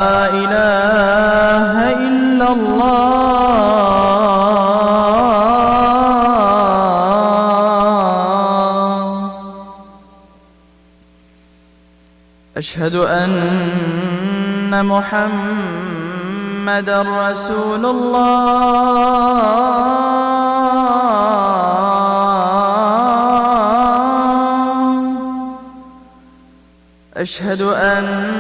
لا إله إلا الله أشهد أن محمدًا رسول الله أشهد أن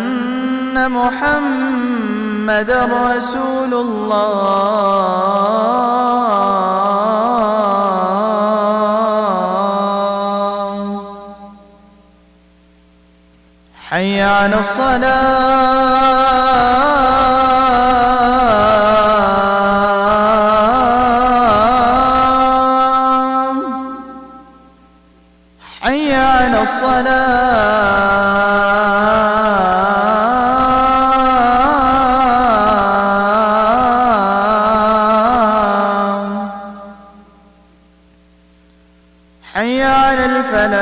محمدًا رسول الله حي على الصلاة حي على الصلاة حي على الفلاح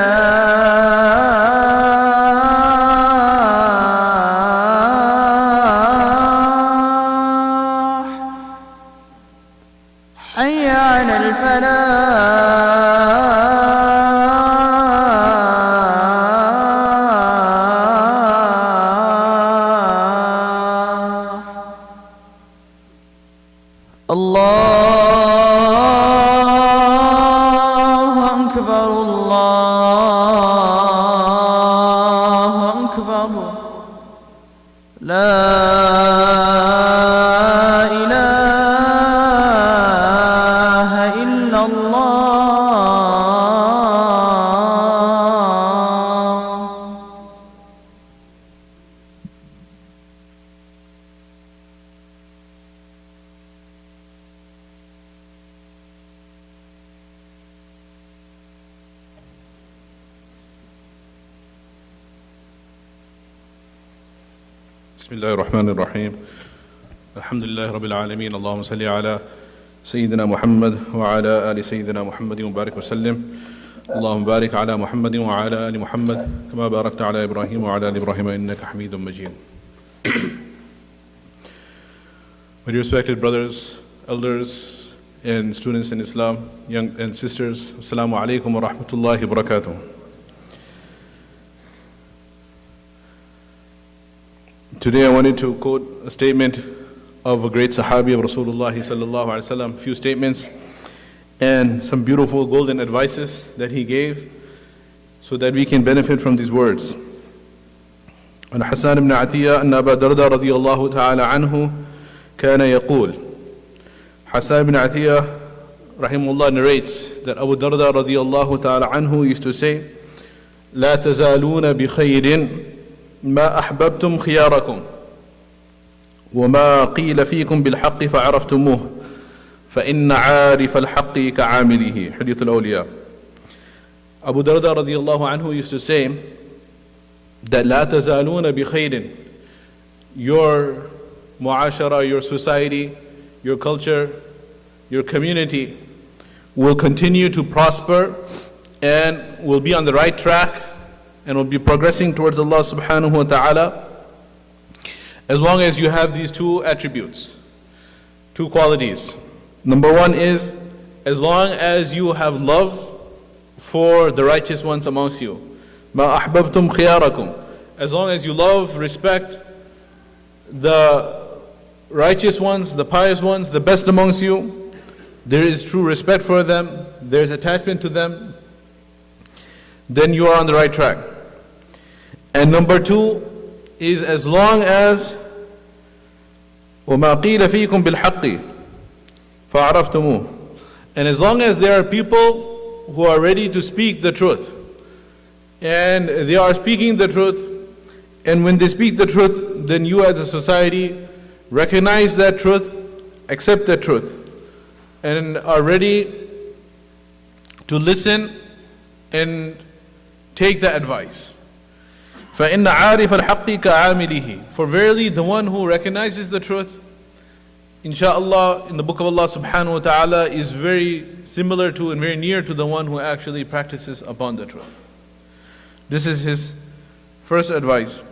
حي على الفلاح الله أكبر الله أكبر لا إله إلا الله بسم الله الرحمن الرحيم الحمد لله رب العالمين اللهم صل على سيدنا محمد وعلى آل سيدنا محمد وبارك وسلم اللهم بارك على محمد وعلى آل محمد كما باركت على إبراهيم وعلى آل إبراهيم إنك حميد مجيد. My respected brothers, elders and students in Islam, young and sisters, Assalamu alaikum wa rahmatullahi wa barakatuh. Today I wanted to quote a statement of a great Sahabi of Rasulullah sallallahu alaihi wasallam, a few statements and some beautiful golden advices that he gave so that we can benefit from these words. عن حسان بن عتية أن أبا درداء رضي الله تعالى عنه كان يقول. Hasan ibn Atiyah rahimahullah narrates that Abu Darda radiyallahu ta'ala anhu used to say, لا تزالون بخير ما أحببتم خياركم وما قيل فيكم بالحق فعرفتموه فإن عارف الحق كعامله. حديث الأولياء. Abu Darda radiyallahu anhu used to say that لا تزالون بخير, your muashara, your society, your culture, your community will continue to prosper and will be on the right track and will be progressing towards Allah subhanahu wa ta'ala as long as you have these two attributes, two qualities. Number one is, as long as you have love for the righteous ones amongst you. مَا أَحْبَبْتُمْ خِيَارَكُمْ, as long as you love, respect the righteous ones, the pious ones, the best amongst you, there is true respect for them, there is attachment to them, then you are on the right track. And number two is, as long as وَمَا قِيلَ فِيكُمْ بِالْحَقِّ فَعَرَفْتُمُوهُ, and as long as there are people who are ready to speak the truth, and they are speaking the truth, and when they speak the truth, then you as a society recognize that truth, accept that truth, and are ready to listen and take the advice. فَإِنَّ عَارِفَ الْحَقِّ كَعَامِلِهِ, for verily the one who recognizes the truth, inshaAllah, in the book of Allah subhanahu wa ta'ala, is very similar to and very near to the one who actually practices upon the truth. This is his first advice.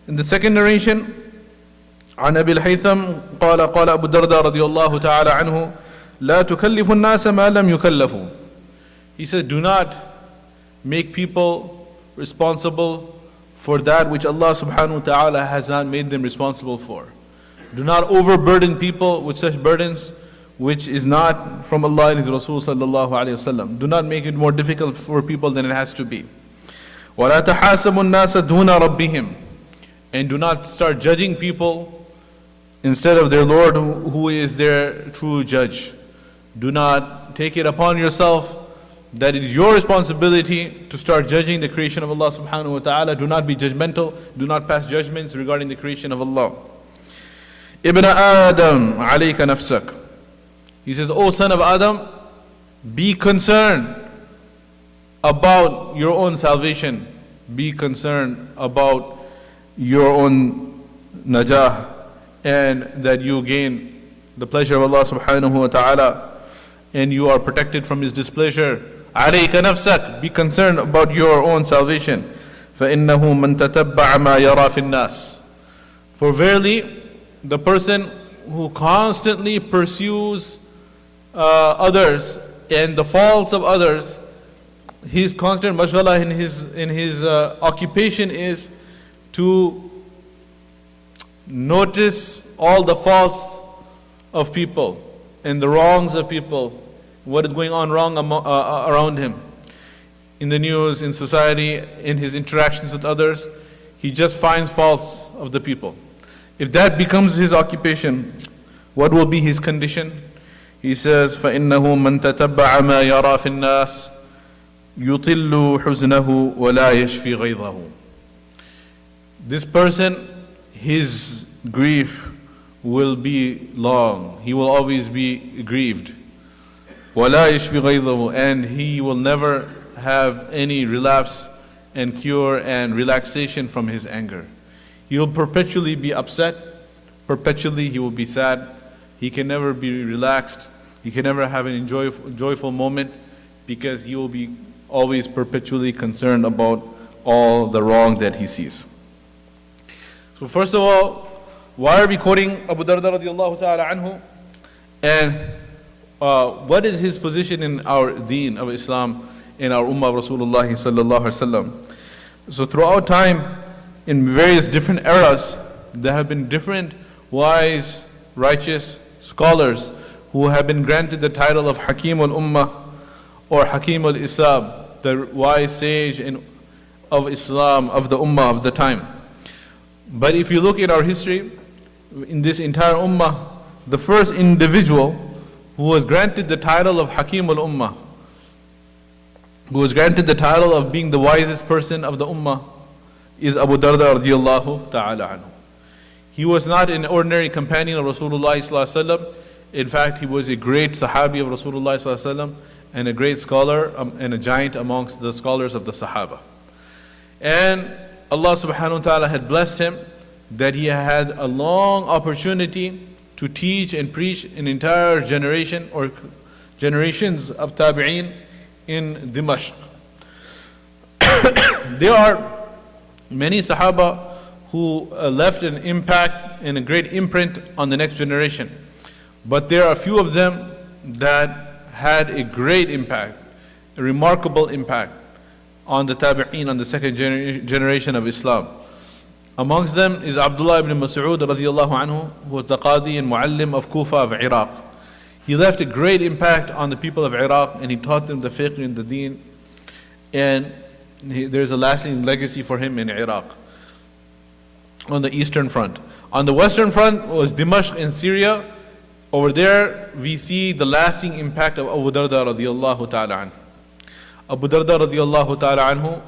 In the second narration, عن أبي الهيثم قال أبو الدرداء رضي الله تعالى عنه لا تكلف الناس ما لم يكلفوا. He says, do not make people responsible for that which Allah subhanahu wa ta'ala has not made them responsible for. Do not overburden people with such burdens which is not from Allah and His Rasul sallallahu alayhi wasallam. Do not make it more difficult for people than it has to be. وَلَا تَحَاسَبُوا النَّاسَ دُونَ رَبِّهِمْ. And do not start judging people instead of their Lord who is their true judge. Do not take it upon yourself that it is your responsibility to start judging the creation of Allah subhanahu wa ta'ala. Do not be judgmental. Do not pass judgments regarding the creation of Allah. Ibn Adam, alayka nafsak. He says, O son of Adam, be concerned about your own salvation. Be concerned about your own najah, and that you gain the pleasure of Allah subhanahu wa ta'ala, and you are protected from His displeasure. Alayka nafsak. Be concerned about your own salvation. فَإِنَّهُ مَنْ تَتَبَّعَ مَا يَرَى فِي النَّاسِ. For verily, the person who constantly pursues others and the faults of others, his constant mashghala in his occupation is to notice all the faults of people and the wrongs of people, what is going on wrong around him, in the news, in society, in his interactions with others. He just finds faults of the people. If that becomes his occupation, what will be his condition? He says, فَإِنَّهُ مَنْ تَتَبَّعَ مَا يَرَى فِي النَّاسِ يُطِلُّ حُزْنَهُ وَلَا يَشْفِي غَيْظَهُ. This person, his grief will be long. He will always be grieved. وَلَا يَشْفِي غَيْظَهُ. And he will never have any relapse and cure and relaxation from his anger. He will perpetually be upset. Perpetually he will be sad. He can never be relaxed. He can never have an joyful moment, because he will be always perpetually concerned about all the wrong that he sees. So first of all, why are we quoting Abu Darda radiallahu ta'ala anhu? And what is his position in our deen of Islam, in our ummah of Rasulullah sallallahu alaihi wasallam? So throughout time, in various different eras, there have been different wise, righteous scholars who have been granted the title of Hakim al-Ummah or Hakim al-Islam, the wise sage of Islam, of the Ummah of the time. But if you look at our history, in this entire Ummah, the first individual who was granted the title of Hakim al-Ummah, who was granted the title of being the wisest person of the Ummah, is Abu Darda radiallahu ta'ala anhu. He was not an ordinary companion of Rasulullah sallallahu alaihi wasallam. In fact, he was a great Sahabi of Rasulullah sallallahu alaihi wasallam, and a great scholar and a giant amongst the scholars of the Sahaba. And Allah subhanahu wa ta'ala had blessed him that he had a long opportunity to teach and preach an entire generation or generations of tabi'een in Dimashq. There are many Sahaba who left an impact and a great imprint on the next generation. But there are a few of them that had a great impact, a remarkable impact on the tabi'een, on the second generation of Islam. Amongst them is Abdullah ibn Mas'ud radiallahu anhu, who was the Qadi and Muallim of Kufa of Iraq. He left a great impact on the people of Iraq, and he taught them the fiqh and the deen. And there's a lasting legacy for him in Iraq, on the eastern front. On the western front was Dimashq in Syria. Over there we see the lasting impact of Abu Darda radiallahu ta'ala anhu. Abu Darda radiallahu ta'ala anhu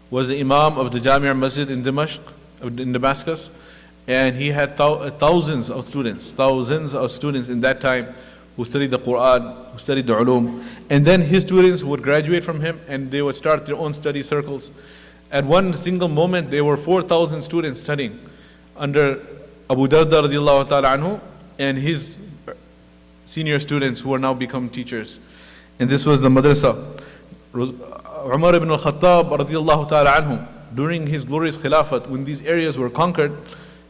was the Imam of the Jami' Masjid in Damascus, and he had thousands of students in that time who studied the Quran, who studied the ulum. And then his students would graduate from him and they would start their own study circles. At one single moment, there were 4,000 students studying under Abu Darda radiallahu ta'ala anhu and his senior students who are now become teachers. And this was the madrasa. Umar ibn al-Khattab radiallahu ta'ala anhu, during his glorious khilafat, when these areas were conquered,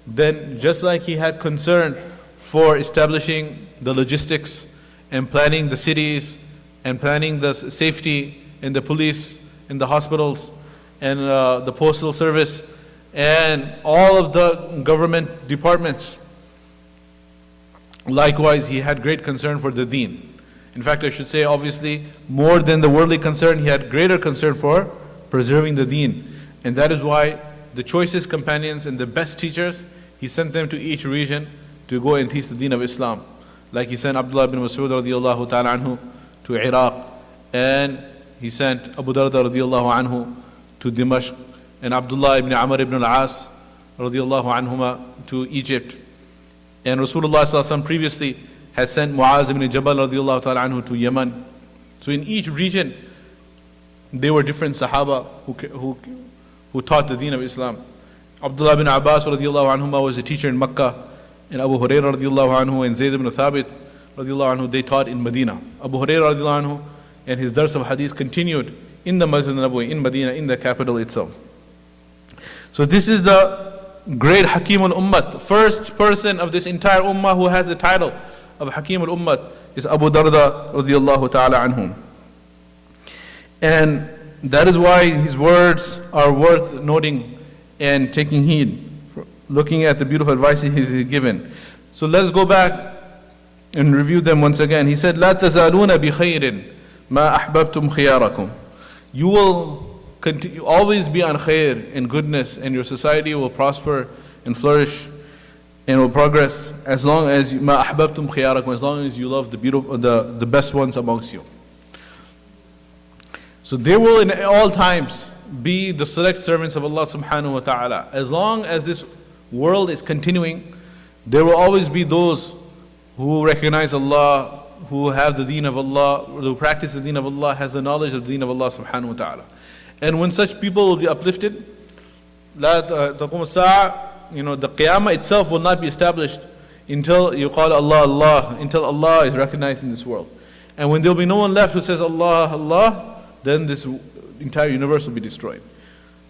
then just like he had concern for establishing the logistics and planning the cities and planning the safety and the police and the hospitals and the postal service and all of the government departments, likewise he had great concern for the deen. In fact, I should say, obviously, more than the worldly concern, he had greater concern for preserving the deen. And that is why the choicest companions and the best teachers, he sent them to each region to go and teach the deen of Islam. Like he sent Abdullah ibn Mas'ud radiallahu ta'ala anhu to Iraq, and he sent Abu Darda radiallahu anhu to Dimashq, and Abdullah ibn Amr ibn al-As radiallahu anhuma to Egypt. And Rasulullah sallallahu alaihi wasallam previously has sent Muaz ibn Jabal radiallahu ta'ala anhu to Yemen. So in each region, there were different Sahaba who taught the deen of Islam. Abdullah ibn Abbas radiallahu anhuma was a teacher in Makkah, and Abu Hurairah radiallahu anhu and Zayd ibn Thabit radiallahu anhu, they taught in Medina. Abu Hurairah radiallahu anhu and his dars of hadith continued in the Masjid al-Nabawi, in Medina, in the capital itself. So this is the great Hakim al-Ummah. The first person of this entire Ummah who has the title of Hakim al-Ummah is Abu Darda radiallahu ta'ala anhum. And that is why his words are worth noting and taking heed, looking at the beautiful advice he's given. So let's go back and review them once again. He said, لا تزالون بخير ما أحببتم خياركم. You will always be on khair and goodness, and your society will prosper and flourish and will progress as long as ما أحببتم خياركم, as long as you love the best ones amongst you. So there will in all times be the select servants of Allah subhanahu wa ta'ala. As long as this world is continuing, there will always be those who recognize Allah, who have the deen of Allah, who practice the deen of Allah, has the knowledge of the deen of Allah subhanahu wa ta'ala. And when such people will be uplifted, لا تقوم الساعة, the Qiyamah itself will not be established until you call Allah, Allah, until Allah is recognized in this world. And when there will be no one left who says Allah, Allah, then this entire universe will be destroyed.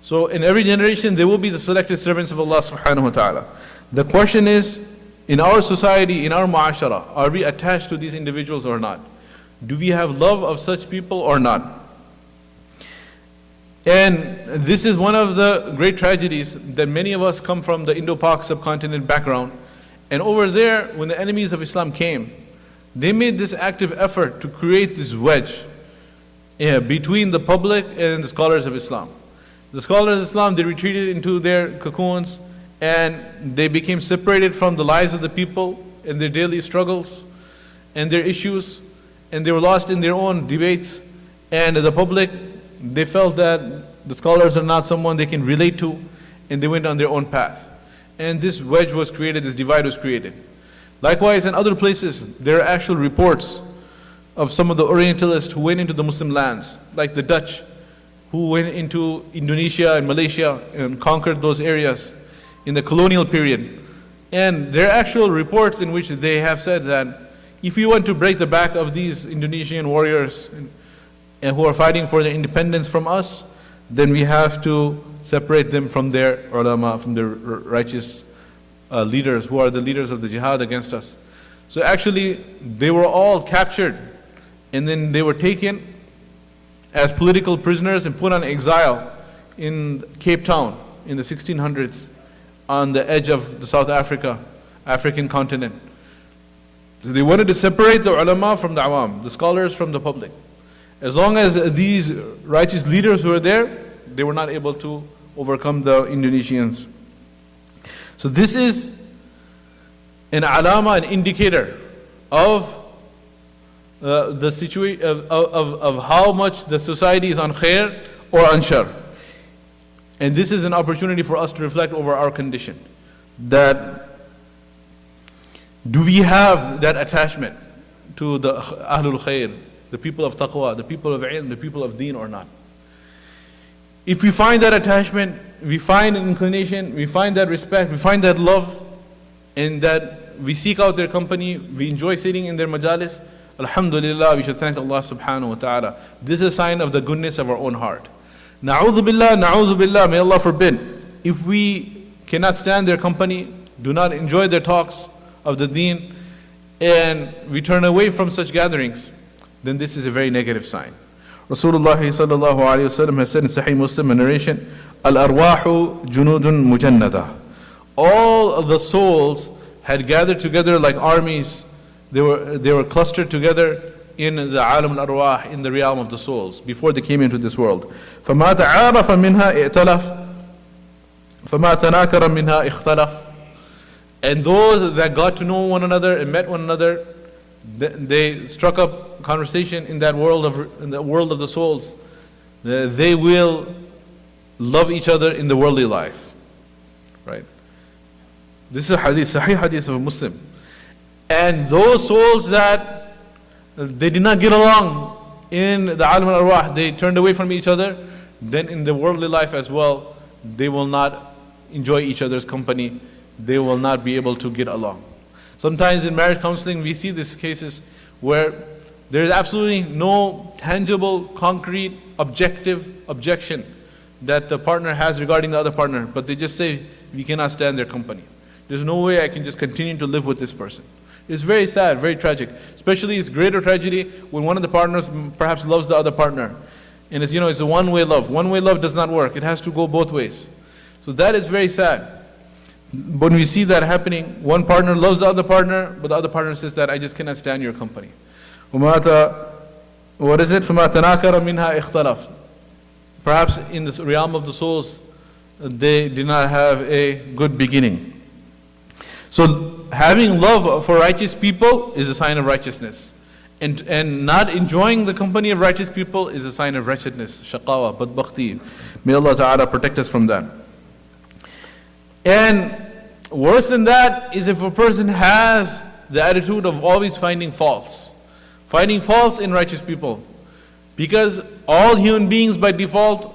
So in every generation there will be the selected servants of Allah subhanahu wa ta'ala. The question is, in our society, in our mu'ashara, are we attached to these individuals or not? Do we have love of such people or not? And this is one of the great tragedies that many of us come from the Indo-Pak subcontinent background. And over there, when the enemies of Islam came, they made this active effort to create this wedge between the public and the scholars of Islam. The scholars of Islam, they retreated into their cocoons and they became separated from the lives of the people and their daily struggles and their issues, and they were lost in their own debates. And the public, they felt that the scholars are not someone they can relate to, and they went on their own path. And this wedge was created, this divide was created. Likewise, in other places, there are actual reports of some of the Orientalists who went into the Muslim lands, like the Dutch, who went into Indonesia and Malaysia and conquered those areas in the colonial period. And there are actual reports in which they have said that if we want to break the back of these Indonesian warriors and who are fighting for their independence from us, then we have to separate them from their ulama, from their righteous leaders, who are the leaders of the jihad against us. So actually, they were all captured, and then they were taken as political prisoners and put on exile in Cape Town in the 1600s on the edge of the African continent. So they wanted to separate the ulama from the awam, the scholars from the public. As long as these righteous leaders were there, they were not able to overcome the Indonesians. So this is an alama, an indicator of the situation of how much the society is on khair or on shar. And this is an opportunity for us to reflect over our condition. That do we have that attachment to the Ahlul Khair, the people of taqwa, the people of ilm, the people of deen or not? If we find that attachment, we find an inclination, we find that respect, we find that love, and that we seek out their company, we enjoy sitting in their majalis, alhamdulillah, we should thank Allah subhanahu wa ta'ala. This is a sign of the goodness of our own heart. Na'udhu billah, may Allah forbid, if we cannot stand their company do not enjoy their talks of the deen, and we turn away from such gatherings, then this is a very negative sign. Rasulullah sallallahu alayhi wasallam has said in Sahih Muslim, a narration, Al-arwahu junudun mujannada. All of the souls had gathered together like armies. They were clustered together in the alam al-arwah, in the realm of the souls, before they came into this world. فَمَا تَعَارَفَ مِنْهَا اِعْتَلَفَ فَمَا تَنَاكَرَ مِنْهَا اِخْتَلَفَ. And those that got to know one another and met one another, they struck up conversation in the world of the souls. They will love each other in the worldly life. Right? This is a hadith, Sahih hadith of Muslim. And those souls that they did not get along in the alam al-arwah, they turned away from each other, then in the worldly life as well, they will not enjoy each other's company. They will not be able to get along. Sometimes in marriage counseling, we see these cases where there is absolutely no tangible, concrete, objective objection that the partner has regarding the other partner, but they just say, we cannot stand their company. There's no way I can just continue to live with this person. It's very sad, very tragic. Especially it's greater tragedy when one of the partners perhaps loves the other partner. And it's a one-way love. One-way love does not work. It has to go both ways. So that is very sad. When we see that happening, one partner loves the other partner, but the other partner says that I just cannot stand your company. What is it? فَمَا تَنَاكَرَ مِنْهَا اِخْتَلَفَ. Perhaps in this realm of the souls, they did not have a good beginning. So having love for righteous people is a sign of righteousness. And not enjoying the company of righteous people is a sign of wretchedness, shaqawa, badbakhti. May Allah Ta'ala protect us from that. And worse than that is if a person has the attitude of always finding faults in righteous people. Because all human beings by default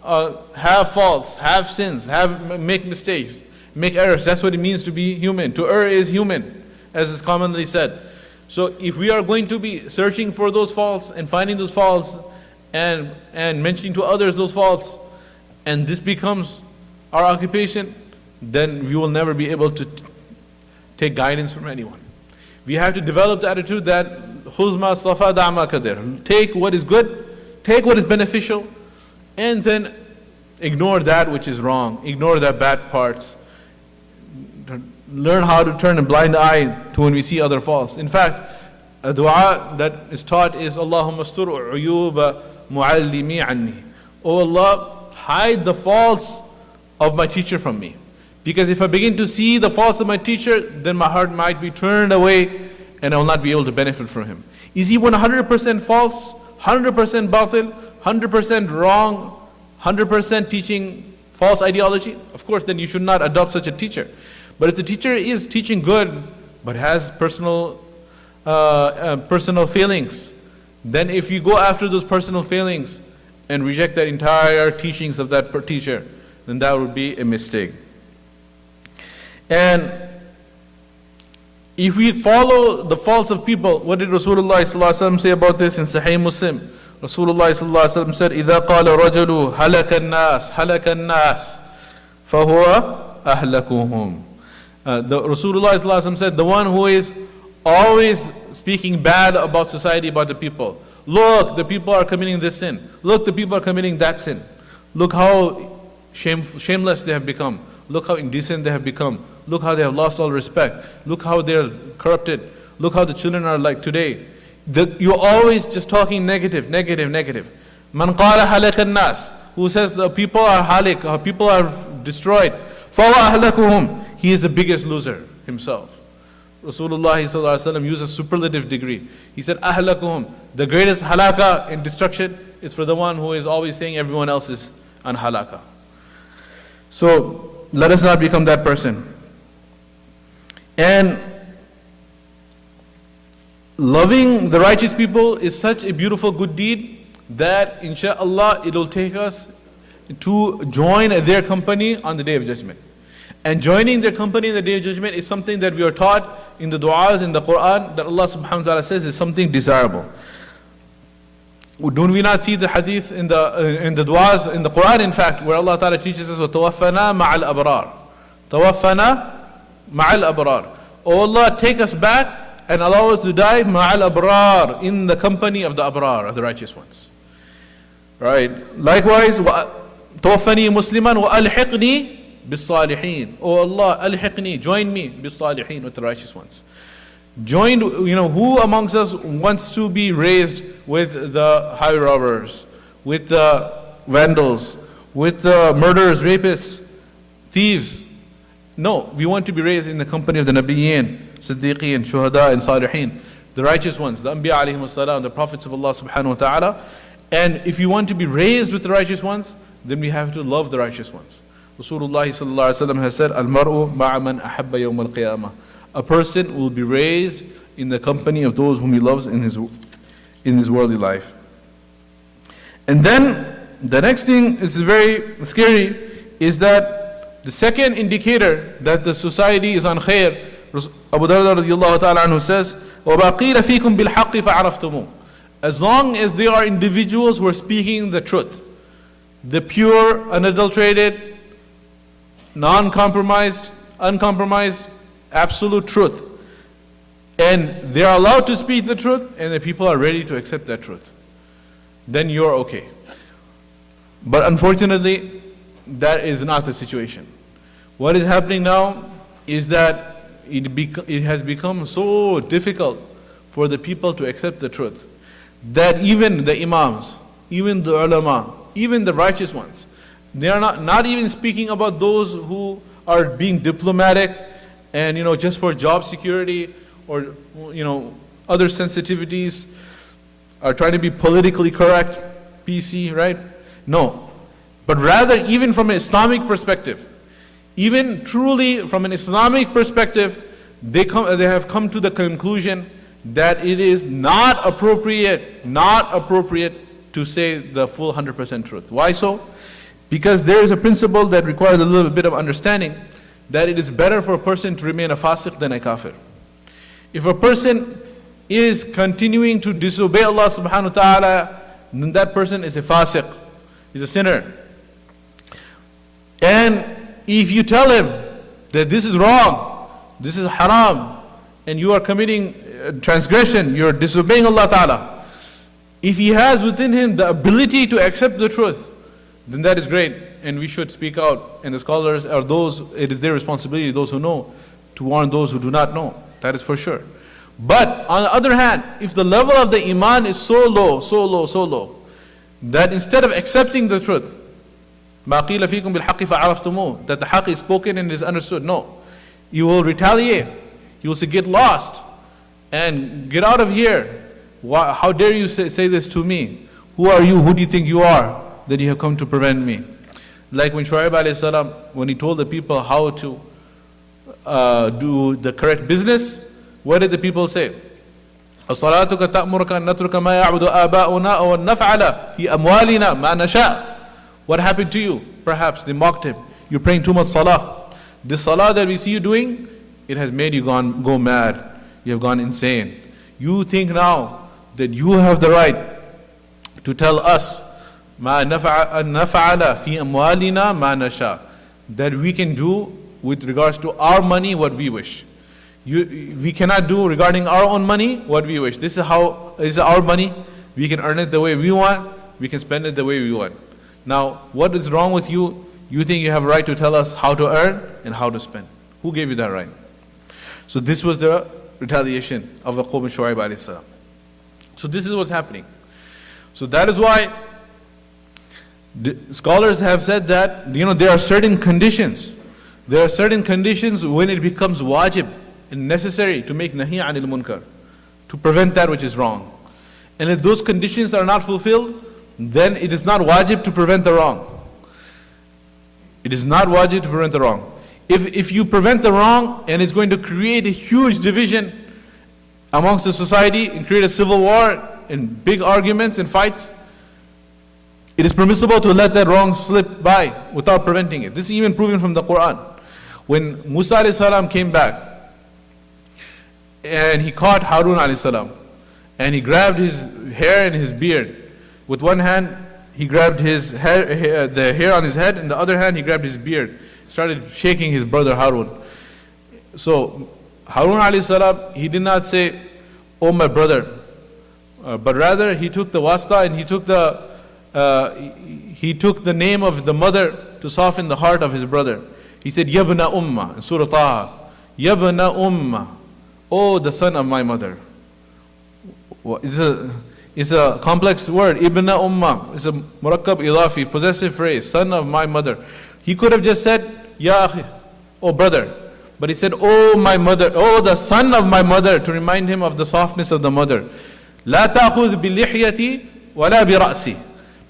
have faults, have sins, make mistakes, make errors. That's what it means to be human. To err is human, as is commonly said. So if we are going to be searching for those faults and finding those faults and mentioning to others those faults, and this becomes our occupation, then we will never be able to take guidance from anyone. We have to develop the attitude that خُذْ مَا صَفَى دَعْ مَا كَدِرْ. Take what is good, take what is beneficial, and then ignore that which is wrong, ignore the bad parts. Learn how to turn a blind eye to when we see other faults. In fact, a dua that is taught is Allahumma astur uyuba muallimi anni. Oh Allah, hide the faults of my teacher from me. Because if I begin to see the faults of my teacher, then my heart might be turned away and I will not be able to benefit from him. Is he 100% false, 100% batil, 100% wrong, 100% teaching false ideology? Of course, then you should not adopt such a teacher. But if the teacher is teaching good, but has personal failings, then if you go after those personal failings and reject the entire teachings of that teacher, then that would be a mistake. And if we follow the faults of people, what did Rasulullah ﷺ say about this in Sahih Muslim? Rasulullah ﷺ said, إِذَا قَالَ رَجَلُ هَلَكَ النَّاسِ فَهُوَ أَهْلَكُهُمْ. The Rasulullah ﷺ said, the one who is always speaking bad about society, about the people. Look, the people are committing this sin. Look, the people are committing that sin. Look how shameless they have become. Look how indecent they have become. Look how they have lost all respect. Look how they are corrupted. Look how the children are like today. You're always just talking negative. Man qala halak an-nas, who says the people are halik, people are destroyed. Fawa ahlakuhum, he is the biggest loser himself. Rasulullah ﷺ used a superlative degree. He said, ahlakuhum, the greatest halaka in destruction is for the one who is always saying everyone else is on halaka. So let us not become that person. And loving the righteous people is such a beautiful good deed that inshallah it will take us to join their company on the Day of Judgment. And joining their company in the Day of Judgment is something that we are taught in the du'as in the Quran, that Allah subhanahu wa ta'ala says is something desirable. Do we not see the hadith in the du'as in the Quran, in fact, where Allah ta'ala teaches us, وَتَوَفَّنَا مَعَ الْأَبْرَارِ. Tawaffana ma'al abrar. Oh Allah, take us back and allow us to die ma'al abrar, in the company of the abrar, of the righteous ones. Right? Likewise, توفني مسلما وألحقني بالصالحين. Oh Allah, alhiqni, join me بالصالحين, with the righteous ones. Joined, who amongst us wants to be raised with the high robbers, with the vandals, with the murderers, rapists, thieves? No, we want to be raised in the company of the Nabiyyin, Siddiqeen, Shuhada and Salihin, the righteous ones, the Anbiya alayhim salam, the prophets of Allah subhanahu wa ta'ala. And if you want to be raised with the righteous ones, then we have to love the righteous ones. Rasulullah sallallahu alaihi wasallam has said, Al-mar'u ma'a man ahabba yawm al-qiyamah. A person will be raised in the company of those whom he loves in his worldly life. And then the next thing is very scary, is that the second indicator that the society is on khair, Abu Darda radiallahu ta'ala anhu says, وَبَقِيلَ فِيكُمْ بِالْحَقِّ فَعَرَفْتُمُ. As long as they are individuals who are speaking the truth, the pure, unadulterated, uncompromised, absolute truth, and they are allowed to speak the truth, and the people are ready to accept that truth, then you're okay. But unfortunately, that is not the situation. What is happening now is that it has become so difficult for the people to accept the truth, that even the imams, even the ulama, even the righteous ones, they are not even speaking about those who are being diplomatic and just for job security or other sensitivities, are trying to be politically correct, PC, right? No, but rather even from an Islamic perspective, even truly from an Islamic perspective, they have come to the conclusion that it is not appropriate to say the full 100% truth. Why so? Because there is a principle that requires a little bit of understanding, that it is better for a person to remain a fasiq than a kafir. If a person is continuing to disobey Allah subhanahu wa ta'ala, then that person is a fasiq, is a sinner. And if you tell him that this is wrong, this is haram, and you are committing transgression, you are disobeying Allah ta'ala, if he has within him the ability to accept the truth, then that is great, and we should speak out. And the scholars are those, it is their responsibility, those who know, to warn those who do not know. That is for sure. But on the other hand, if the level of the iman is so low, that instead of accepting the truth, مَا قِيلَ فِيكُمْ بِالْحَقِّ فَعَرَفْتُمُوهُ, that the haqq is spoken and is understood, no. You will retaliate. You will say, get lost and get out of here. How dare you say this to me? Who are you? Who do you think you are, that you have come to prevent me? Like when Shu'aib alayhi salam, when he told the people how to do the correct business, what did the people say? أَصَلَاتُكَ تَأْمُرُكَ أَن نَتْرُكَ مَا يَعْبُدُ آبَاؤُنَا أَوْ نَفْعَلَ فِي أَمْوَالِنَا مَا نَشَاءُ. What happened to you? Perhaps they mocked him. You're praying too much salah. This salah that we see you doing, it has made you go mad. You have gone insane. You think now that you have the right to tell us مَا نَفْعَلَ فِي أَمْوَالِنَا مَا نَشَاءُ, that we can do with regards to our money what we wish. We cannot do regarding our own money what we wish. This is our money. We can earn it the way we want. We can spend it the way we want. Now, what is wrong with you? You think you have a right to tell us how to earn and how to spend. Who gave you that right? So this was the retaliation of the Qawm Shu'aib alayhi salam. So this is what's happening. So that is why the scholars have said that there are certain conditions. There are certain conditions when it becomes wajib and necessary to make nahi anil munkar, to prevent that which is wrong. And if those conditions are not fulfilled, then it is not wajib to prevent the wrong. It is not wajib to prevent the wrong. If you prevent the wrong and it's going to create a huge division amongst the society and create a civil war and big arguments and fights, it is permissible to let that wrong slip by without preventing it. This is even proven from the Quran. When Musa alayhi salam came back and he caught Harun alayhi salam and he grabbed his hair and his beard. With one hand he grabbed his the hair on his head, and the other hand he grabbed his beard. Started shaking his brother Harun. So Harun alayhi salam, he did not say, "Oh my brother," but rather he took the wasta and he took the name of the mother to soften the heart of his brother. He said, "Yabna umma," in Surah Taha, "Yabna umma," oh the son of my mother. It's a complex word. Ibna umma. It's a murakkab idafi, possessive phrase, son of my mother. He could have just said, "Ya akhi," oh brother. But he said, "Oh my mother, oh the son of my mother," to remind him of the softness of the mother. "La ta'khudh bi-lihyati wa la bi-ra'si."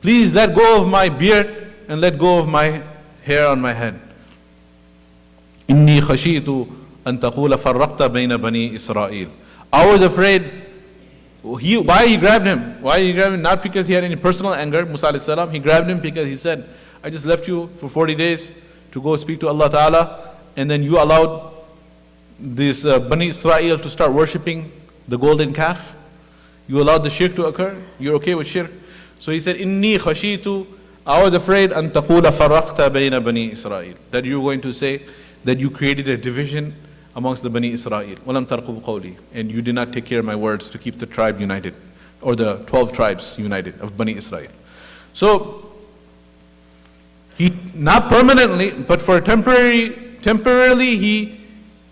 Please let go of my beard and let go of my hair on my head. "Inni khashitu an taqula farraqta bayna bani Israel." I was afraid. Why he grabbed him? Why he grabbed him? Not because he had any personal anger, Musa alayhi salam. He grabbed him because he said, "I just left you for 40 days to go speak to Allah Ta'ala, and then you allowed this Bani Israel to start worshipping the golden calf. You allowed the shirk to occur. You're okay with shirk." So he said, "Inni khashitu," I was afraid, "an taqula farraqta bayna Bani Israel," that you're going to say that you created a division amongst the Bani Israel. وَلَمْ تَرْقُبْ قَوْلِي, and you did not take care of my words to keep the tribe united, or the 12 tribes united of Bani Israel. So, he, not permanently, but for temporarily he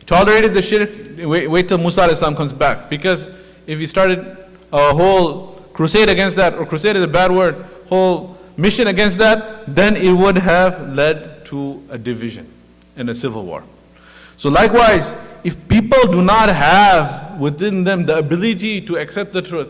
tolerated the shirk. Wait till Musa alayhi salam comes back. Because if he started a whole crusade against that, or crusade is a bad word, whole mission against that, then it would have led to a division and a civil war. So likewise, if people do not have within them the ability to accept the truth,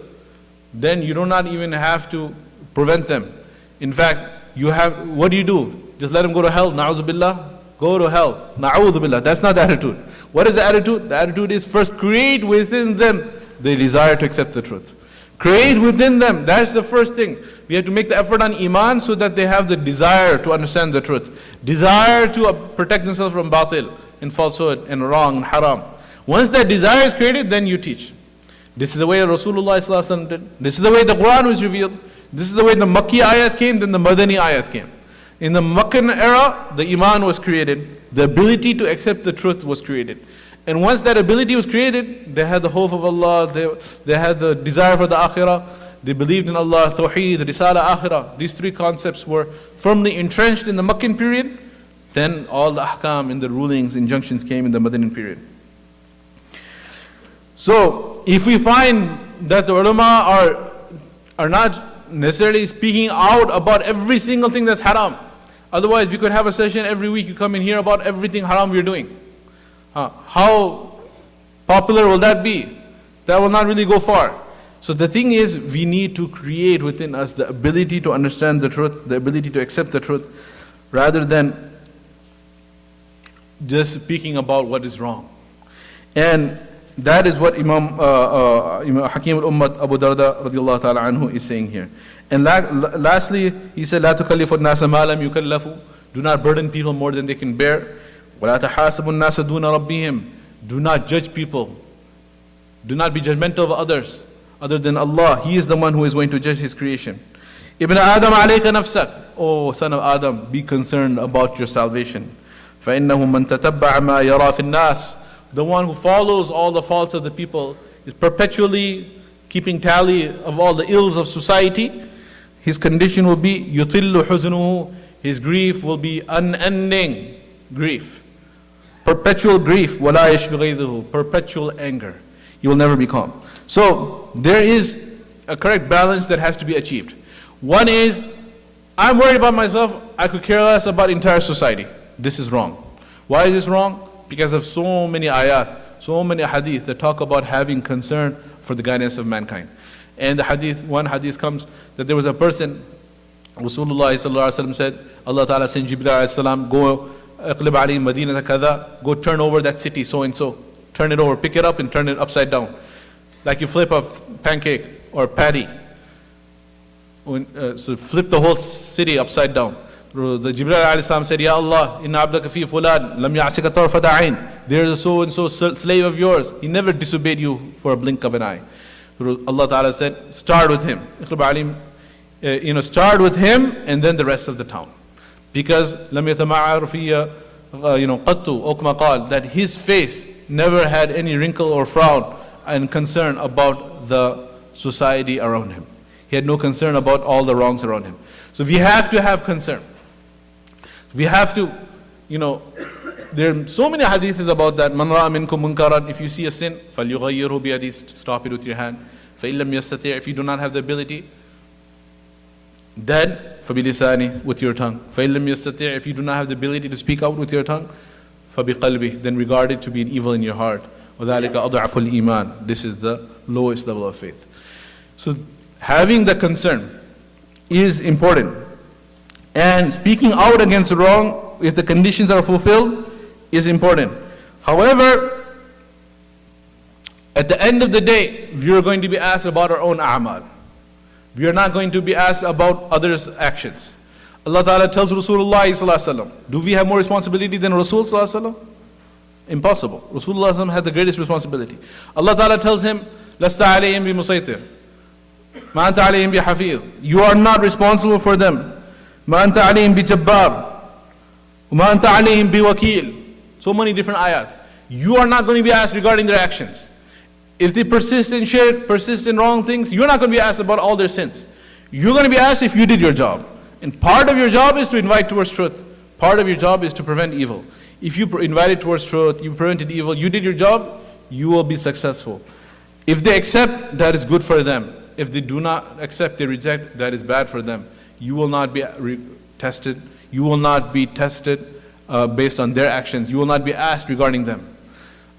then you do not even have to prevent them. In fact, you have, what do? Just let them go to hell, na'udhu billah, go to hell, na'udhu billah. That's not the attitude. What is the attitude? The attitude is first create within them the desire to accept the truth. Create within them, that's the first thing. We have to make the effort on iman so that they have the desire to understand the truth. Desire to protect themselves from batil and falsehood and wrong and haram. Once that desire is created, then you teach. This is the way Rasulullah ﷺ did. This is the way the Quran was revealed. This is the way the Makki ayat came, then the Madani ayat came. In the Meccan era, the iman was created. The ability to accept the truth was created. And once that ability was created, they had the hope of Allah, they had the desire for the akhirah, they believed in Allah, tawheed, risala, akhirah. These three concepts were firmly entrenched in the Meccan period. Then all the ahkam and the rulings, injunctions came in the Madani period. So, if we find that the ulama are not necessarily speaking out about every single thing that's haram, otherwise we could have a session every week, you come and hear about everything haram we're doing. How popular will that be? That will not really go far. So the thing is, we need to create within us the ability to understand the truth, the ability to accept the truth, rather than just speaking about what is wrong. And that is what Imam Hakim al-Ummat Abu Darda radiallahu ta'ala anhu is saying here. And lastly, he said, "La tukallifu an-nasa ma lam yukallafu." Do not burden people more than they can bear. وَلَا تَحَاسَبُ النَّاسَ دُونَ رَبِّهِمْ. Do not judge people. Do not be judgmental of others other than Allah. He is the one who is going to judge His creation. Ibn Adam alayka nafsak. Oh son of Adam, be concerned about your salvation. فَإِنَّهُ مَنْ تَتَبَّعَ مَا يَرَى فِي النَّاسِ. The one who follows all the faults of the people is perpetually keeping tally of all the ills of society. His condition will be يُطِلُّ حُزْنُهُ. His grief will be unending grief. Perpetual grief, وَلَا يَشْفِ غَيْظُهُ. Perpetual anger. He will never be calm. So, there is a correct balance that has to be achieved. One is, I'm worried about myself, I could care less about entire society. This is wrong. Why is this wrong? Because of so many ayat, so many hadith that talk about having concern for the guidance of mankind. And the hadith, one hadith comes that there was a person, Rasulullah said, Allah Ta'ala sent Jibreel, go اقلب علي مدينة كذا, go turn over that city so and so, turn it over, pick it up and turn it upside down, like you flip a pancake or patty. So flip the whole city upside down. The Jibreel alayhi salam said, Ya Allah, inna abdaka fi fulan lam ya'sika tarfata ayn. There is a so and so slave of yours, he never disobeyed you for a blink of an eye. Allah Ta'ala said, start with him. Start with him and then the rest of the town. Because لم يتمعر في قَطُّ أو كما قال, that his face never had any wrinkle or frown and concern about the society around him. He had no concern about all the wrongs around him. So we have to have concern. We have to, there are so many hadiths about that. مَنْ رَأَ مِنْكُمْ مُنْكَرًا, if you see a sin, فَلْيُغَيِّرْهُ بِيَدِهِ, stop it with your hand. فَإِنْ لَمْ يَسْتَطِعْ, if you do not have the ability, then فَبِلِسَانِهِ, with your tongue. فَإِنْ لَمْ يَسْتَطِعْ, if you do not have the ability to speak out with your tongue, فَبِقَلْبِهِ, then regard it to be an evil in your heart. وَذَلِكَ أَضْعَفُ الْإِيمَانِ, this is the lowest level of faith. So having the concern is important. And speaking out against wrong, if the conditions are fulfilled, is important. However, at the end of the day, we are going to be asked about our own a'mal. We are not going to be asked about others' actions. Allah Ta'ala tells Rasulullah sallallahu alaihi wasallam, do we have more responsibility than Rasul sallallahu alaihi wasallam? Impossible. Rasulullah sallallahu alaihi wasallam had the greatest responsibility. Allah Ta'ala tells him, لَسْتَ عَلَيْهِمْ بِمُسَيْطِرٍ مَا أَنْتَ عَلَيْهِمْ بِحَفِيظٍ, you are not responsible for them. مَا أَنْتَ عَلَيْهِمْ بِجَبَّارٍ وَمَا أَنْتَ عَلَيْهِمْ بِوَكِيلٍ. So many different ayat. You are not going to be asked regarding their actions. If they persist in shirk, persist in wrong things, you're not going to be asked about all their sins. You're going to be asked if you did your job. And part of your job is to invite towards truth. Part of your job is to prevent evil. If you invited towards truth, you prevented evil, you did your job, you will be successful. If they accept, that is good for them. If they do not accept, they reject, that is bad for them. You will not be tested. You will not be tested based on their actions. You will not be asked regarding them.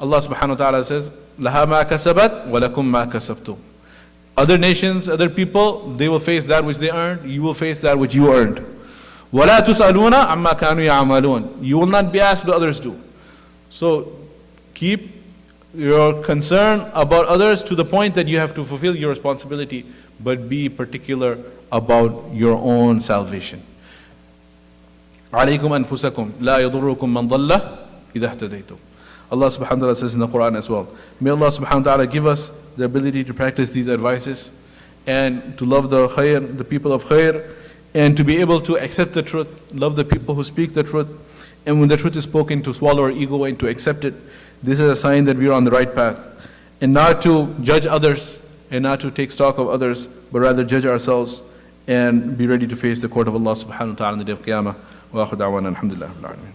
Allah subhanahu wa ta'ala says, لَهَا مَا كَسَبَتْ وَلَكُمْ مَا كَسَبْتُمْ. Other nations, other people, they will face that which they earned. You will face that which you earned. وَلَا تُسْأَلُونَ عَمَّا كَانُوا يَعْمَلُونَ. You will not be asked what others do. So keep your concern about others to the point that you have to fulfill your responsibility, but be particular about your own salvation. عَلَيْكُمْ أَنفُسَكُمْ لَا يَضُرُّكُمْ مَنْ ضَلَّ إِذَا اهْتَدَيْتُمْ. Allah subhanahu wa ta'ala says in the Quran as well. May Allah subhanahu wa ta'ala give us the ability to practice these advices and to love the khair, the people of khair, and to be able to accept the truth, love the people who speak the truth, and when the truth is spoken, to swallow our ego and to accept it. This is a sign that we are on the right path. And not to judge others and not to take stock of others, but rather judge ourselves and be ready to face the court of Allah subhanahu wa ta'ala on the day of Qiyamah. Wa akhiru da'wana alhamdulillah rabbil alamin.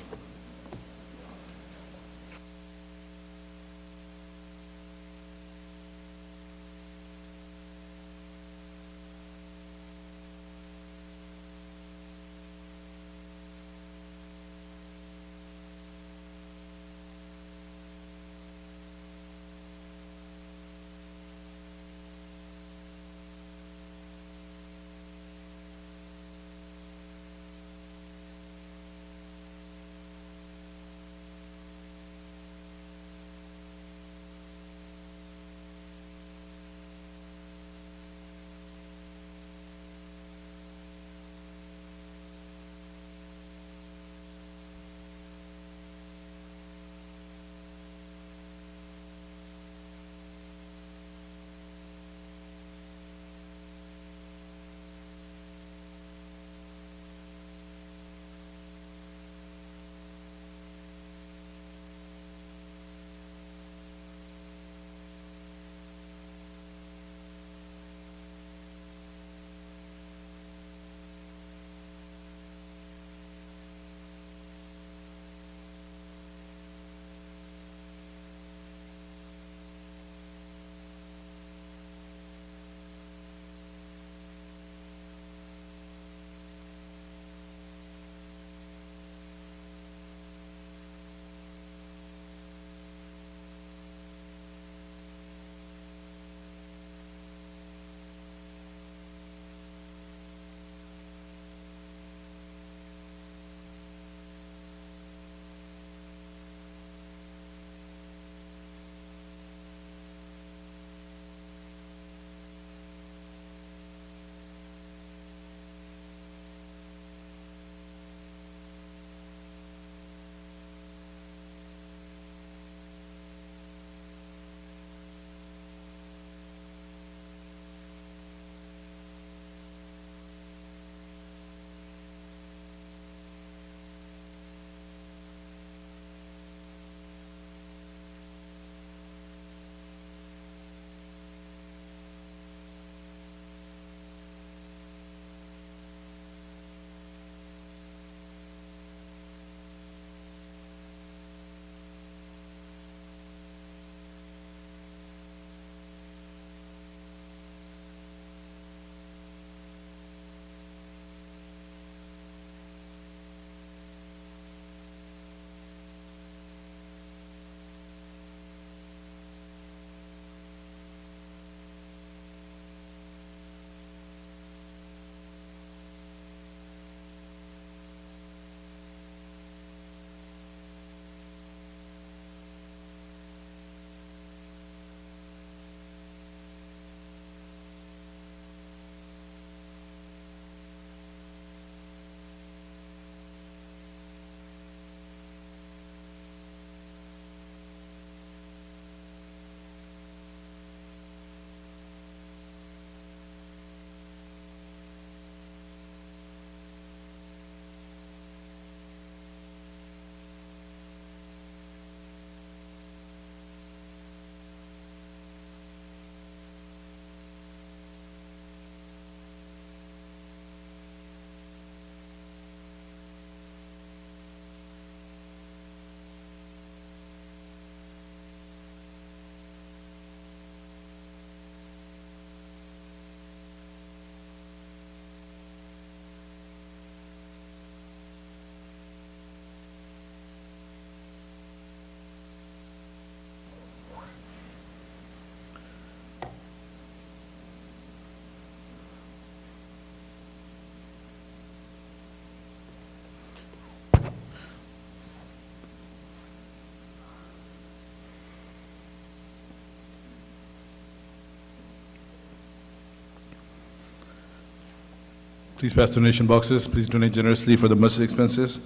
Please pass donation boxes. Please donate generously for the masjid expenses.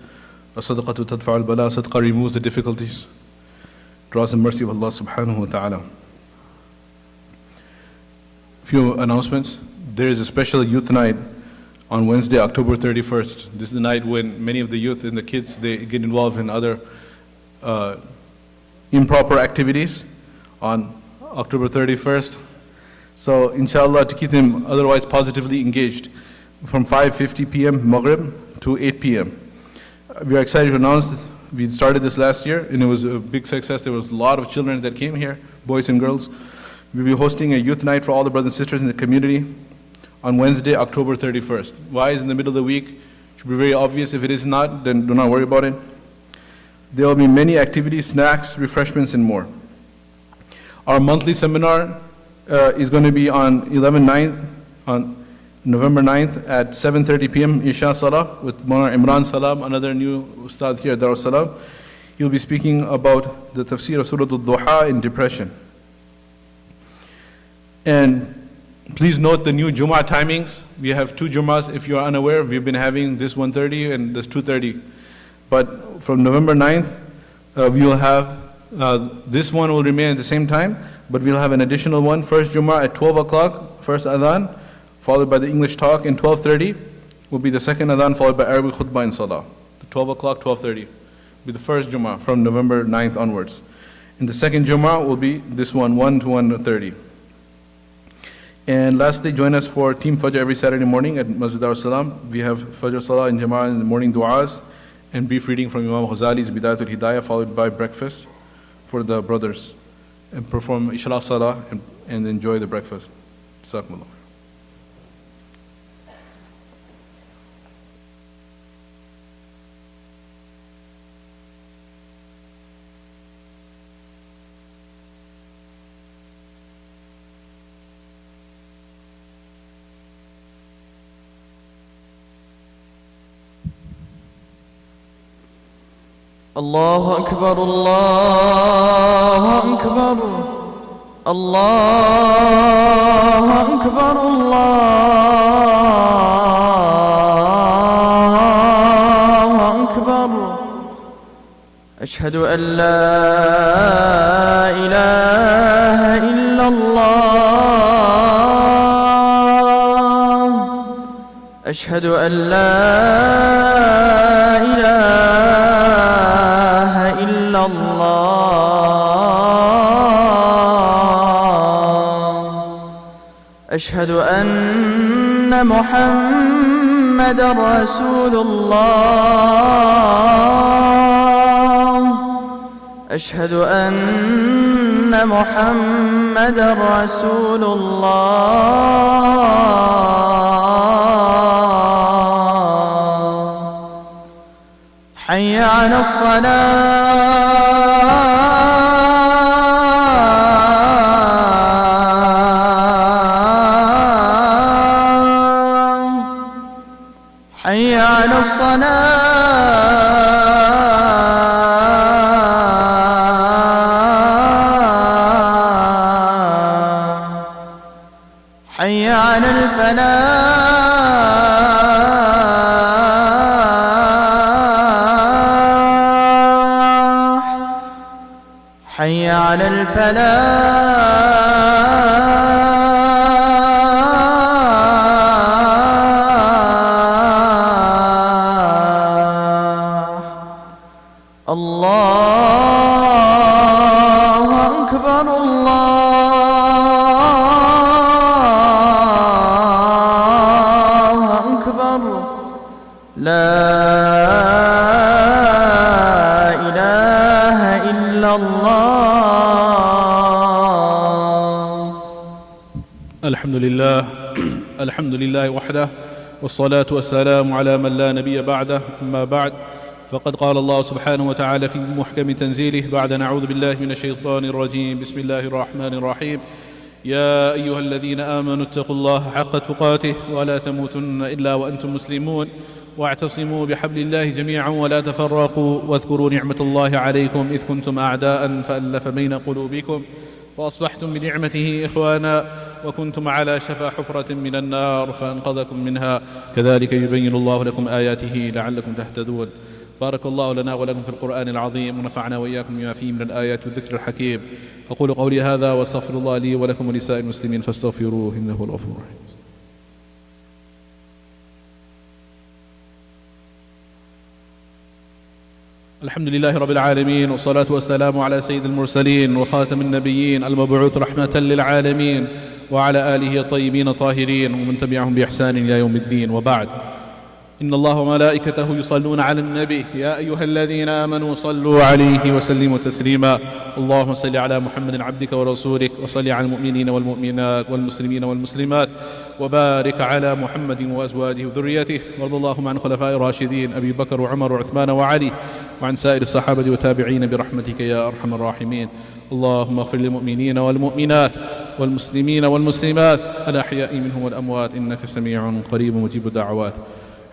As-sadaqatu tadfa'u al-bala. Sadaqah removes the difficulties. Draws the mercy of Allah subhanahu wa ta'ala. Few announcements. There is a special youth night on Wednesday, October 31st. This is the night when many of the youth and the kids, they get involved in other improper activities on October 31st. So inshallah, to keep them otherwise positively engaged, from 5:50 p.m. Maghrib to 8 p.m. We are excited to announce that we started this last year and it was a big success. There was a lot of children that came here, boys and girls. We'll be hosting a youth night for all the brothers and sisters in the community on Wednesday, October 31st. Why is in the middle of the week? It should be very obvious. If it is not, then do not worry about it. There will be many activities, snacks, refreshments, and more. Our monthly seminar is going to be on November 9th at 7:30 p.m. Isha Salah with Mawlana Imran Salam, another new Ustad here at Dar es Salaam. He'll be speaking about the tafsir of Surah Al-Duha in depression. And please note the new Jumu'ah timings. We have 2 Jumu'ahs. If you are unaware, we've been having this 1:30 and this 2:30. But from November 9th, we will have, this one will remain at the same time, but we'll have an additional one. First Jumu'ah at 12 o'clock, first adhan, followed by the English talk, and 12:30 will be the second adhan, followed by Arabic khutbah and salah. 12 o'clock, 12:30 will be the first Jumu'ah from November 9th onwards. And the second Jumu'ah will be this one, 1 to 1:30. And lastly, join us for Team Fajr every Saturday morning at Masjid Dar es Salaam. We have Fajr Salah in Jama'ah in the morning du'as and brief reading from Imam Ghazali's Bidayatul Hidayah, followed by breakfast for the brothers. And perform Ishraq Salah and enjoy the breakfast. Jazakumullah. الله أكبر الله أكبر الله أكبر الله أكبر أشهد أن لا إله إلا الله أشهد أن لا إله إلا الله أشهد أن محمدًا رسول الله أشهد أن محمدًا رسول الله حي على الصلاة حي على الصلاة حي على الفلاح حي على الفلاح الله أكبر الله أكبر لا إله إلا الله الحمد لله وحده والصلاة والسلام على من لا نبي بعده. أما بعد، فقد قال الله سبحانه وتعالى في محكم تنزيله بعد نعوذ بالله من الشيطان الرجيم. بسم الله الرحمن الرحيم. يا أيها الذين آمنوا اتقوا الله حق تقاته ولا تموتن إلا وأنتم مسلمون واعتصموا بحبل الله جميعا ولا تفرقوا واذكروا نعمة الله عليكم إذ كنتم أعداء فألف بين قلوبكم فأصبحتم بنعمته إخوانا وكنتم على شفا حفرة من النار فأنقذكم منها كذلك يبين الله لكم آياته لعلكم تهتدون. بارك الله لنا ولكم في القرآن العظيم ونفعنا وإياكم بما فيه من الآيات والذكر الحكيم. أقول قولي هذا واستغفر الله لي ولكم ولسائر المسلمين فاستغفروه إنه هو الغفور الرحيم. الحمد لله رب العالمين، والصلاة والسلام على سيد المرسلين وخاتم النبيين المبعوث رحمة للعالمين وعلى آله الطيبين الطاهرين ومن تبعهم بإحسان إلى يوم الدين، وبعد. إن الله وملائكته يصلون على النبي يا أيها الذين آمنوا صلوا عليه وسلموا تسليما. اللهم صل على محمد عبدك ورسولك، وصل على المؤمنين والمؤمنات والمسلمين والمسلمات، وبارك على محمد وأزواجه وذريته، وارض اللهم عن خلفاء الراشدين أبي بكر وعمر وعثمان وعلي، وعن سائر الصحابة والتابعين برحمتك يا أرحم الراحمين. اللهم اغفر للمؤمنين والمؤمنات والمسلمين والمسلمات الأحياء منهم والأموات إنك سميع قريب مجيب الدعوات.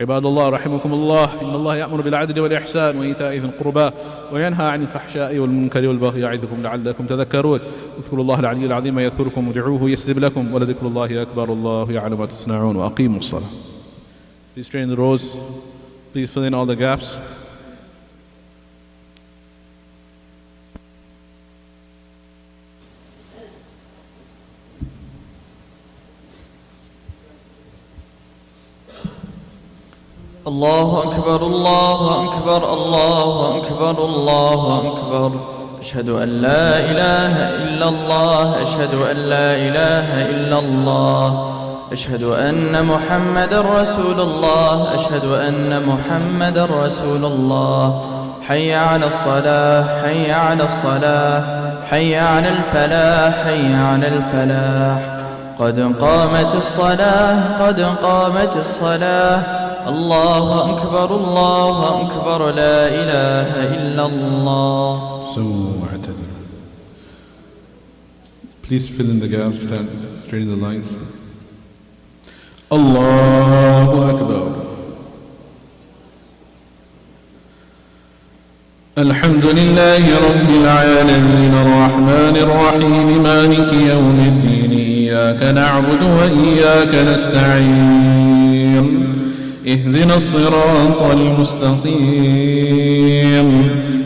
عباد الله رحمكم الله، إن الله يأمر بالعدل والإحسان وإيتاء ذي القربى وينهى عن الفحشاء والمنكر والبغي يعظكم لعلكم تذكرون. اذكروا الله العلي العظيم يذكركم وادعوه يستجب لكم ولذكر الله أكبر الله يعلم ما تصنعون. وأقيموا الصلاة. Please straighten the rows. Please fill in all the gaps. الله أكبر الله أكبر الله أكبر الله أكبر. أشهد أن لا إله إلا الله، أشهد أن لا إله إلا الله، أشهد أن محمد رسول الله، أشهد أن محمد رسول الله. حي على الصلاة، حي على الصلاة، حي على الفلاح، حي على الفلاح. قد قامت الصلاة، قد قامت الصلاة. الله أكبر الله أكبر، لا إله إلا الله. Please fill in the gaps, stand straight in the lines. الله أكبر. الحمد لله رب العالمين الرحمن الرحيم مالك يوم الدين، إياك نعبد وإياك نستعين، اهدنا الصراط المستقيم،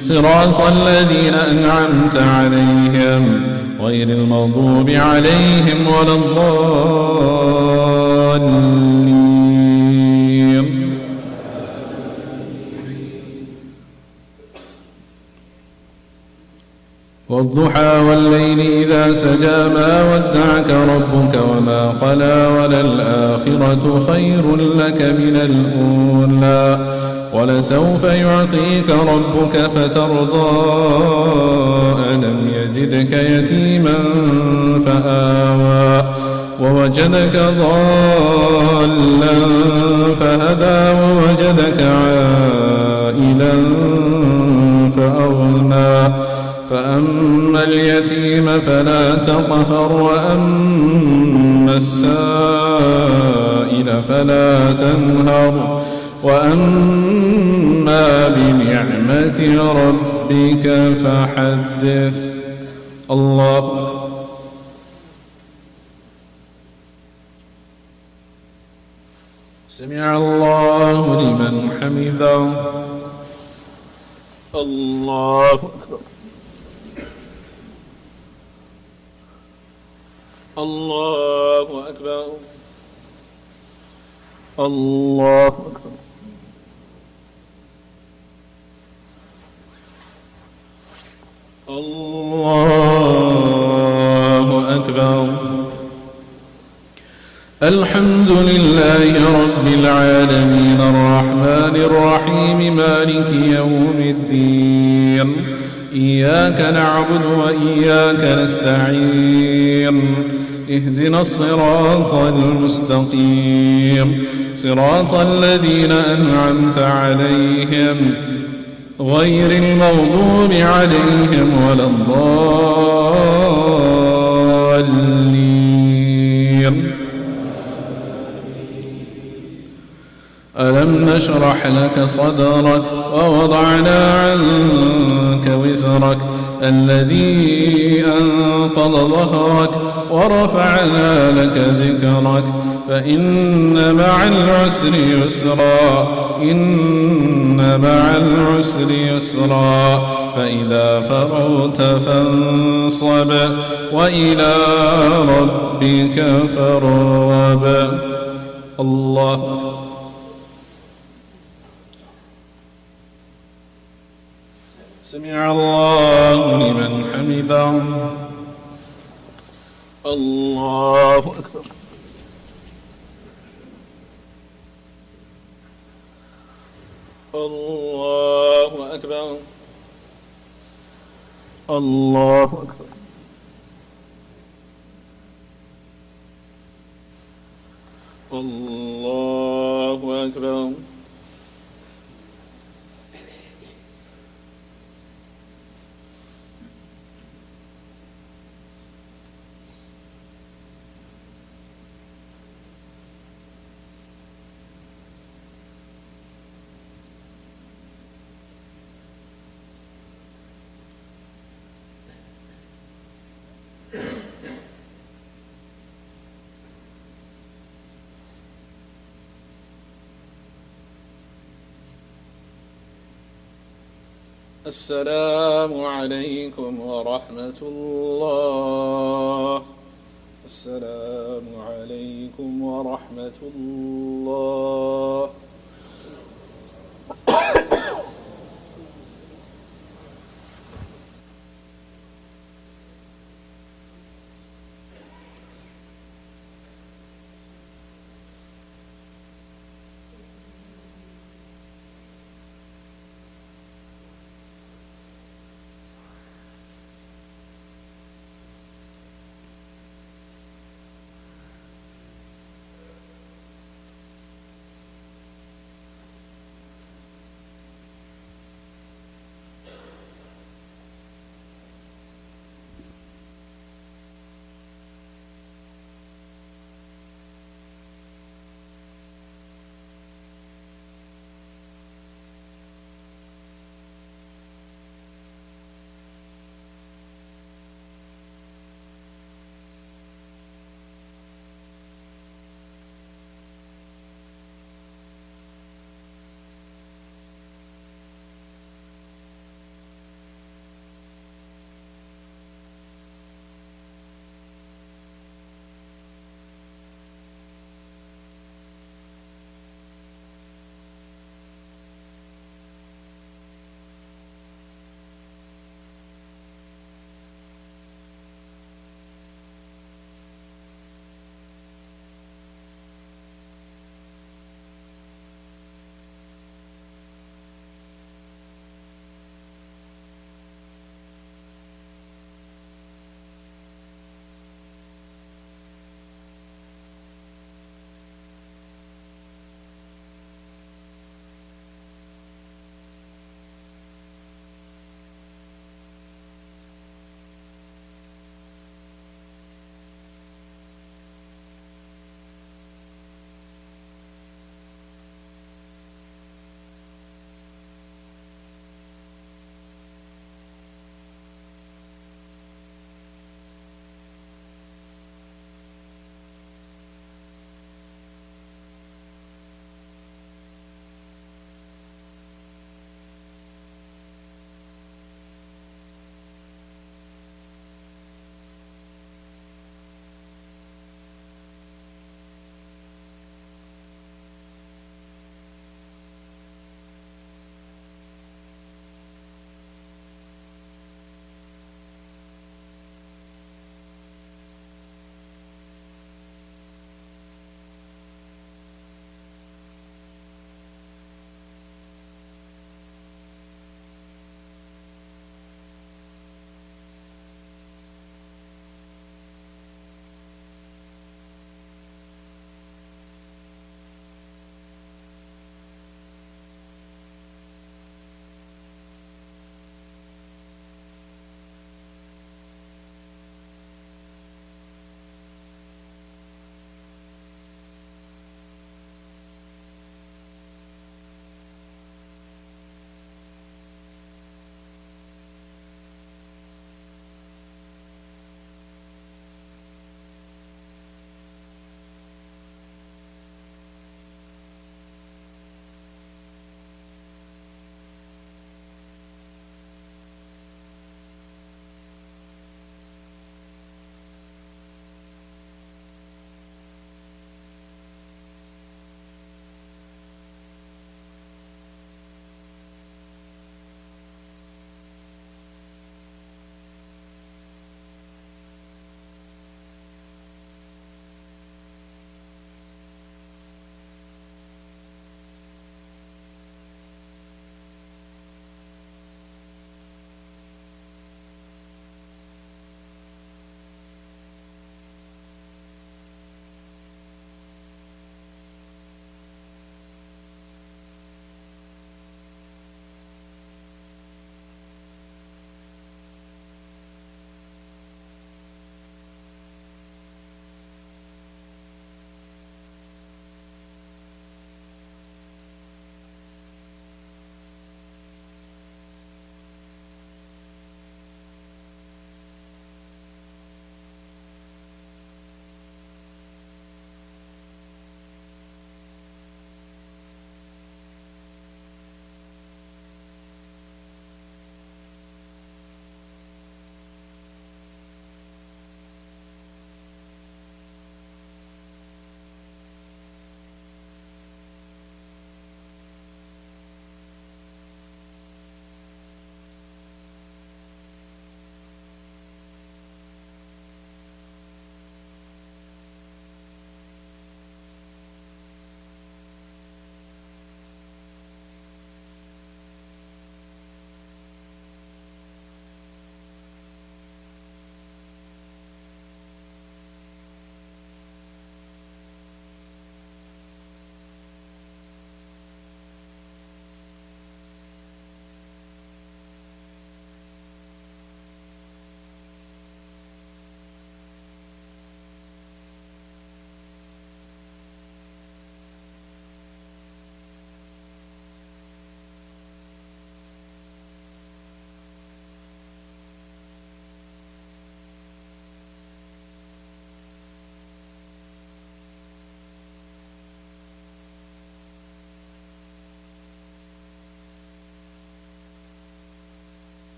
صراط الذين أنعمت عليهم غير المغضوب عليهم ولا الضالين. والضحى والليل إذا سجى ما ودعك ربك وما قلى، وللآخرة خير لك من الأولى، ولسوف يعطيك ربك فترضى. ألم يجدك يتيما فآوى، ووجدك ضالا فهدى، ووجدك عائلا فأغنى. فأما اليتيم فلا تقهر، وأما السائل فلا تنهر، وأما بنعمة ربك فحدث. الله سمع الله لمن حمده. الله أكبر. الله أكبر. الله أكبر. الله أكبر. الحمد لله رب العالمين الرحمن الرحيم مالك يوم الدين، إياك نعبد وإياك نستعين، اهدنا الصراط المستقيم، صراط الذين أنعمت عليهم غير المغضوب عليهم ولا الضالين. ألم نشرح لك صدرك ووضعنا عنك وزرك الذي أنقض ظهرك ورفعنا لك ذكرك فإن مع العسر يسرا إن مع العسر يسرا فإذا فرغت فانصب وإلى ربك فارغب. الله سمع الله لمن حمده. الله أكبر. الله أكبر. الله أكبر. الله أكبر. السلام عليكم ورحمة الله. السلام عليكم ورحمة الله.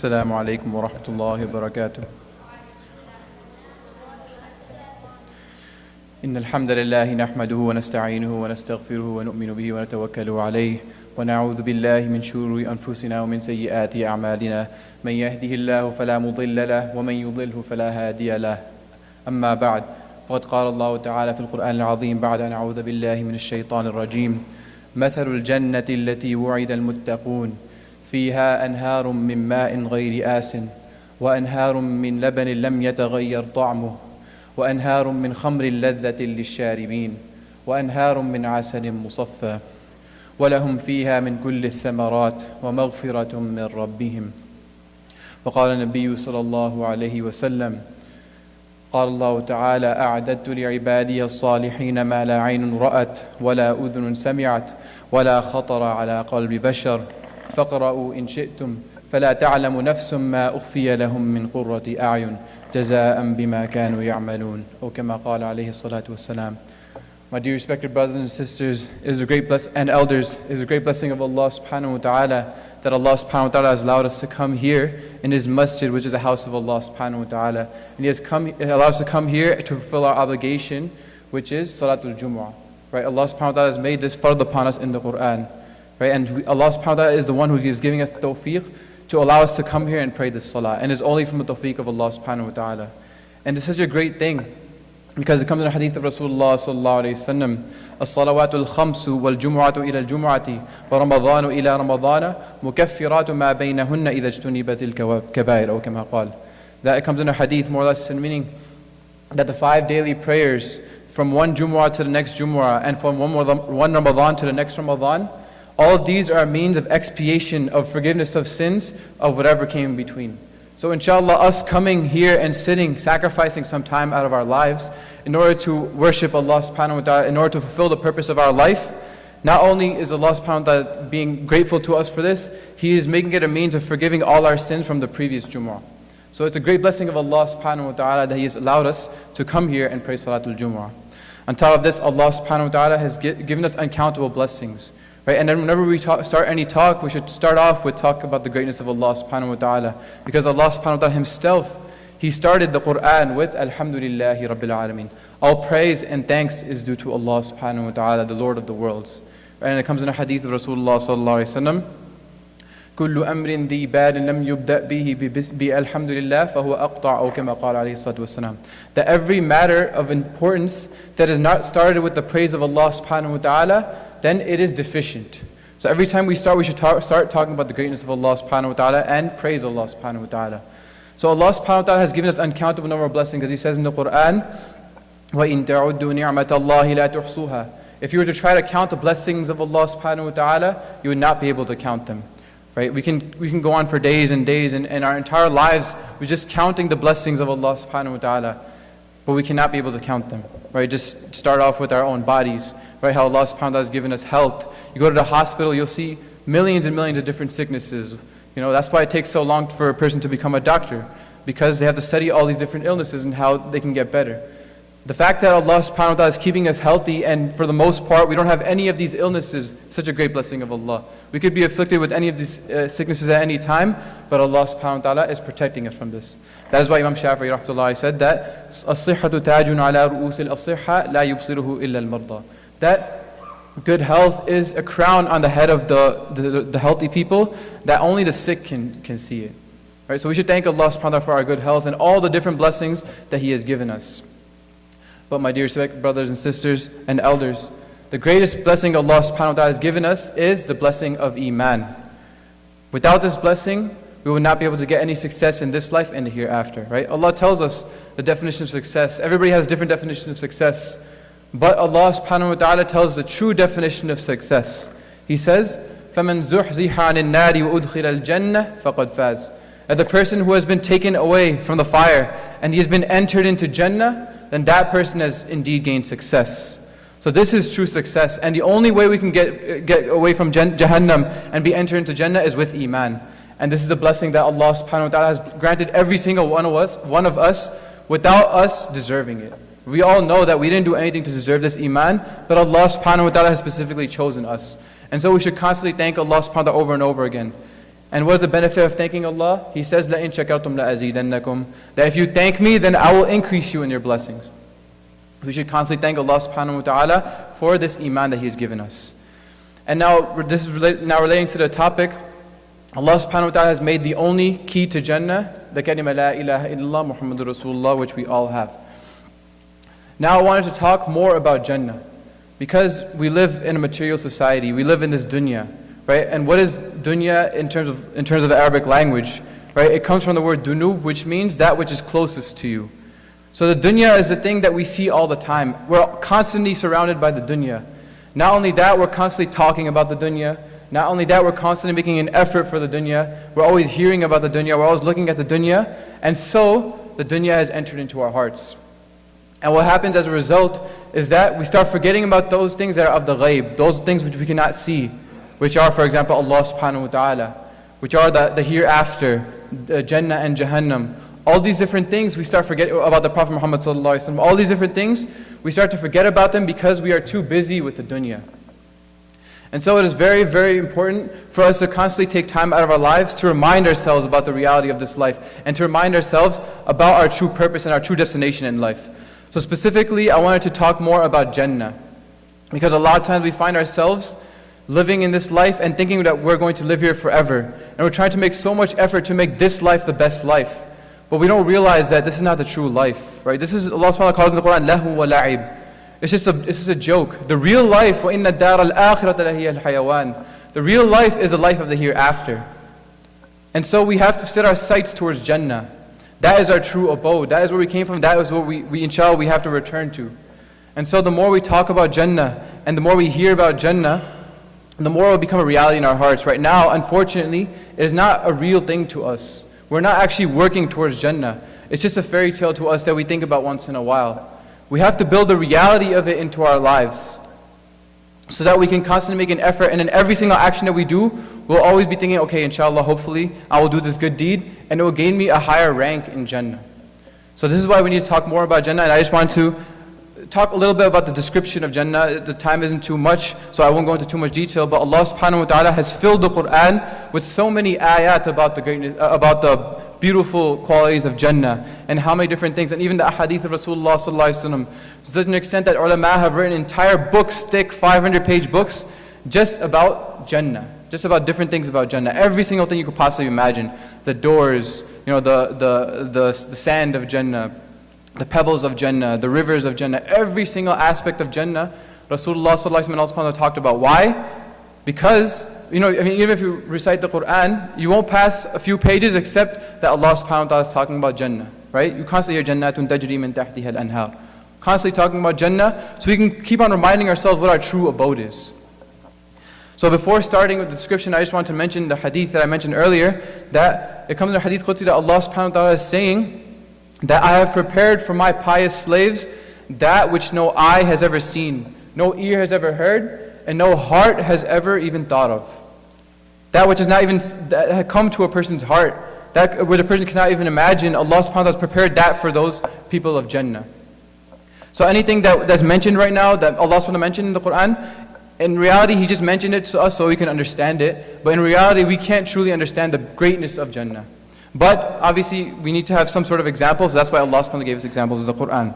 السلام عليكم ورحمة الله وبركاته. إن الحمد لله نحمده ونستعينه ونستغفره ونؤمن به ونتوكل عليه ونعوذ بالله من شرور أنفسنا ومن سيئات أعمالنا من يهده الله فلا مضل له ومن يضله فلا هادي له. أما بعد فقد قال الله تعالى في القرآن العظيم بعد أن أعوذ بالله من الشيطان الرجيم مثل الجنة التي وعد المتقون فيها أنهار من ماء غير آسٍ وأنهار من لبن لم يتغير طعمه وأنهار من خمر لذة للشاربين وأنهار من عسل مصفى ولهم فيها من كل الثمرات ومغفرة من ربهم. وقال النبي صلى الله عليه وسلم قال الله تعالى أعددت لعبادي الصالحين ما لا عين رأت ولا أذن سمعت ولا خطر على قلب بشر فاقرأوا إن شئتم فلا تعلم نفس ما أخفي لهم من قرة أعين جزاء بما كانوا يعملون أو كما قال عليه الصلاة والسلام. My dear respected brothers and sisters, it is a great and elders, it is a great blessing of Allah subhanahu wa ta'ala that Allah subhanahu wa ta'ala has allowed us to come here in His masjid, which is the house of Allah subhanahu wa ta'ala. And He has allowed us to come here to fulfill our obligation, which is Salatul Jumu'ah. Right? Allah subhanahu wa ta'ala has made this fard upon us in the Quran. Right? And Allah subhanahu wa ta'ala is the one who is giving us the tawfiq to allow us to come here and pray this salah. And it's only from the tawfiq of Allah subhanahu wa ta'ala. And it's such a great thing, because it comes in the hadith of Rasulullah sallallahu alayhi wa sallam, الصلوات الخمس والجمعة إلى الجمعة ورمضان إلى رمضان مكفرات ما بينهن إذا اجتنبت الكبائر أو كما قال. That it comes in a hadith more or less meaning that the 5 daily prayers from one Jumu'ah to the next Jumu'ah and from one Ramadan to the next Ramadan, all of these are a means of expiation, of forgiveness of sins, of whatever came in between. So inshallah, us coming here and sitting, sacrificing some time out of our lives in order to worship Allah subhanahu wa ta'ala, in order to fulfill the purpose of our life, not only is Allah subhanahu wa ta'ala being grateful to us for this, He is making it a means of forgiving all our sins from the previous Jumu'ah. So it's a great blessing of Allah subhanahu wa ta'ala that He has allowed us to come here and pray Salatul Jumu'ah. On top of this, Allah subhanahu wa ta'ala has given us uncountable blessings. Right? And then whenever we start any talk, we should start off with talk about the greatness of Allah subhanahu wa ta'ala. Because Allah subhanahu wa ta'ala Himself, He started the Quran with Alhamdulillahi Rabbil Alameen. All praise and thanks is due to Allah subhanahu wa ta'ala, the Lord of the worlds. Right? And it comes in a hadith of Rasulullah sallallahu alayhi wa sallam, كل أمر ذي بال لم يبدأ به بالحمد لله فهو أقطع أو كما قال عليه الصلاة والسلام. That every matter of importance that is not started with the praise of Allah subhanahu wa ta'ala, then it is deficient. So every time we start, we should start talking about the greatness of Allah subhanahu wa ta'ala and praise Allah subhanahu wa ta'ala. So Allah subhanahu wa ta'ala has given us uncountable number of blessings, as He says in the Quran, وَإِن تَعُدُّوا نِعْمَةَ اللَّهِ لَا تُحْصُوهَا. If you were to try to count the blessings of Allah subhanahu wa ta'ala, you would not be able to count them. Right? We can go on for days and days, and our entire lives, we're just counting the blessings of Allah subhanahu wa ta'ala, but we cannot be able to count them. Right? Just start off with our own bodies. Right? How Allah subhanahu wa ta'ala has given us health. You go to the hospital, you'll see millions and millions of different sicknesses. You know, that's why it takes so long for a person to become a doctor, because they have to study all these different illnesses and how they can get better. The fact that Allah subhanahu wa ta'ala is keeping us healthy, and for the most part we don't have any of these illnesses, such a great blessing of Allah. We could be afflicted with any of these sicknesses at any time, but Allah subhanahu wa ta'ala is protecting us from this. That is why Imam Shafi'i rahmatullahi said that الصحة تاج على رؤوس الأصحة لا يبصره إلا المرضى. That good health is a crown on the head of the healthy people, that only the sick can see it. Right? So we should thank Allah subhanahu wa ta'ala for our good health and all the different blessings that He has given us. But my dear brothers and sisters and elders, the greatest blessing Allah subhanahu wa ta'ala has given us is the blessing of Iman. Without this blessing, we will not be able to get any success in this life and the hereafter. Right? Allah tells us the definition of success. Everybody has different definitions of success. But Allah subhanahu wa ta'ala tells the true definition of success. He says, فَمَنْ زُحْزِحَ عَنِ النَّارِ وَأُدْخِلَ الْجَنَّةِ فَقَدْ فَازَ. That the person who has been taken away from the fire and he has been entered into Jannah, then that person has indeed gained success. So this is true success. And the only way we can get away from Jahannam and be entered into Jannah is with Iman. And this is a blessing that Allah subhanahu wa ta'ala has granted every single one of us without us deserving it. We all know that we didn't do anything to deserve this Iman, but Allah subhanahu wa ta'ala has specifically chosen us. And so we should constantly thank Allah subhanahu wa ta'ala over and over again. And what is the benefit of thanking Allah? He says, لَإِن شَكَرْتُمْ لَأَزِيدَنَّكُمْ, that if you thank me, then I will increase you in your blessings. We should constantly thank Allah subhanahu wa ta'ala for this iman that He has given us. And now, this is relating to the topic, Allah subhanahu wa ta'ala has made the only key to Jannah, the kalima la ilaha illallah Muhammadur Rasulullah, which we all have. Now I wanted to talk more about Jannah, because we live in a material society, we live in this dunya, right? And what is dunya in terms of the Arabic language, right? It comes from the word dunub, which means that which is closest to you. So the dunya is the thing that we see all the time. We're constantly surrounded by the dunya. Not only that, we're constantly talking about the dunya. Not only that, we're constantly making an effort for the dunya. We're always hearing about the dunya. We're always looking at the dunya. And so, the dunya has entered into our hearts. And what happens as a result is that we start forgetting about those things that are of the ghaib, those things which we cannot see, which are, for example, Allah subhanahu wa ta'ala, which are the hereafter, the Jannah and Jahannam. All these different things we start forgetting about the Prophet Muhammad sallallahu alaihi wasallam. All these different things, we start to forget about them because we are too busy with the dunya. And so it is very, very important for us to constantly take time out of our lives to remind ourselves about the reality of this life and to remind ourselves about our true purpose and our true destination in life. So specifically, I wanted to talk more about Jannah, because a lot of times we find ourselves living in this life and thinking that we're going to live here forever. And we're trying to make so much effort to make this life the best life. But we don't realize that this is not the true life, right? This is, Allah subhanahu wa ta'ala calls in the Quran, lahu wa la'ib. It's just a joke. The real life, وَإِنَّ الدَّارَ الْآخِرَةَ لَهِيَ الْحَيَوَانِ. The real life is the life of the hereafter. And so we have to set our sights towards Jannah. That is our true abode. That is where we came from. That is what we inshallah, we have to return to. And so the more we talk about Jannah, and the more we hear about Jannah, the more it will become a reality in our hearts. Right now, unfortunately, it is not a real thing to us. We're not actually working towards Jannah. It's just a fairy tale to us that we think about once in a while. We have to build the reality of it into our lives so that we can constantly make an effort, and in every single action that we do, we'll always be thinking, okay, inshallah, hopefully, I will do this good deed, and it will gain me a higher rank in Jannah. So this is why we need to talk more about Jannah, and I just want to talk a little bit about the description of Jannah. The time isn't too much, so I won't go into too much detail, but Allah subhanahu wa ta'ala has filled the Quran with so many ayat about the greatness, about the beautiful qualities of Jannah, and how many different things, and even the ahadith of Rasulullah sallallahu alaihi wasallam, to such an extent that ulama have written entire books, thick 500-page books, just about Jannah, just about different things about Jannah. Every single thing you could possibly imagine. The doors, the sand of Jannah, the pebbles of Jannah, the rivers of Jannah, every single aspect of Jannah, Rasulullah sallallahu alaihi wasallam and Allah subhanahu wa ta'ala talked about. Why? Because even if you recite the Quran, you won't pass a few pages except that Allah subhanahu wa ta'ala is talking about Jannah, right? You constantly hear Jannatun tajri min tahtiha al-anhar. Constantly talking about Jannah, so we can keep on reminding ourselves what our true abode is. So before starting with the description, I just want to mention the hadith that I mentioned earlier, that it comes in the hadith Qudsi that Allah subhanahu wa ta'ala is saying that I have prepared for my pious slaves that which no eye has ever seen, no ear has ever heard, and no heart has ever even thought of. That which is not even that had come to a person's heart, that where the person cannot even imagine, Allah subhanahu wa ta'ala has prepared that for those people of Jannah. So anything that's mentioned right now, that Allah subhanahu wa ta'ala mentioned in the Quran, in reality He just mentioned it to us so we can understand it, but in reality we can't truly understand the greatness of Jannah. But obviously we need to have some sort of examples, so that's why Allah subhanahu wa ta'ala gave us examples in the Quran.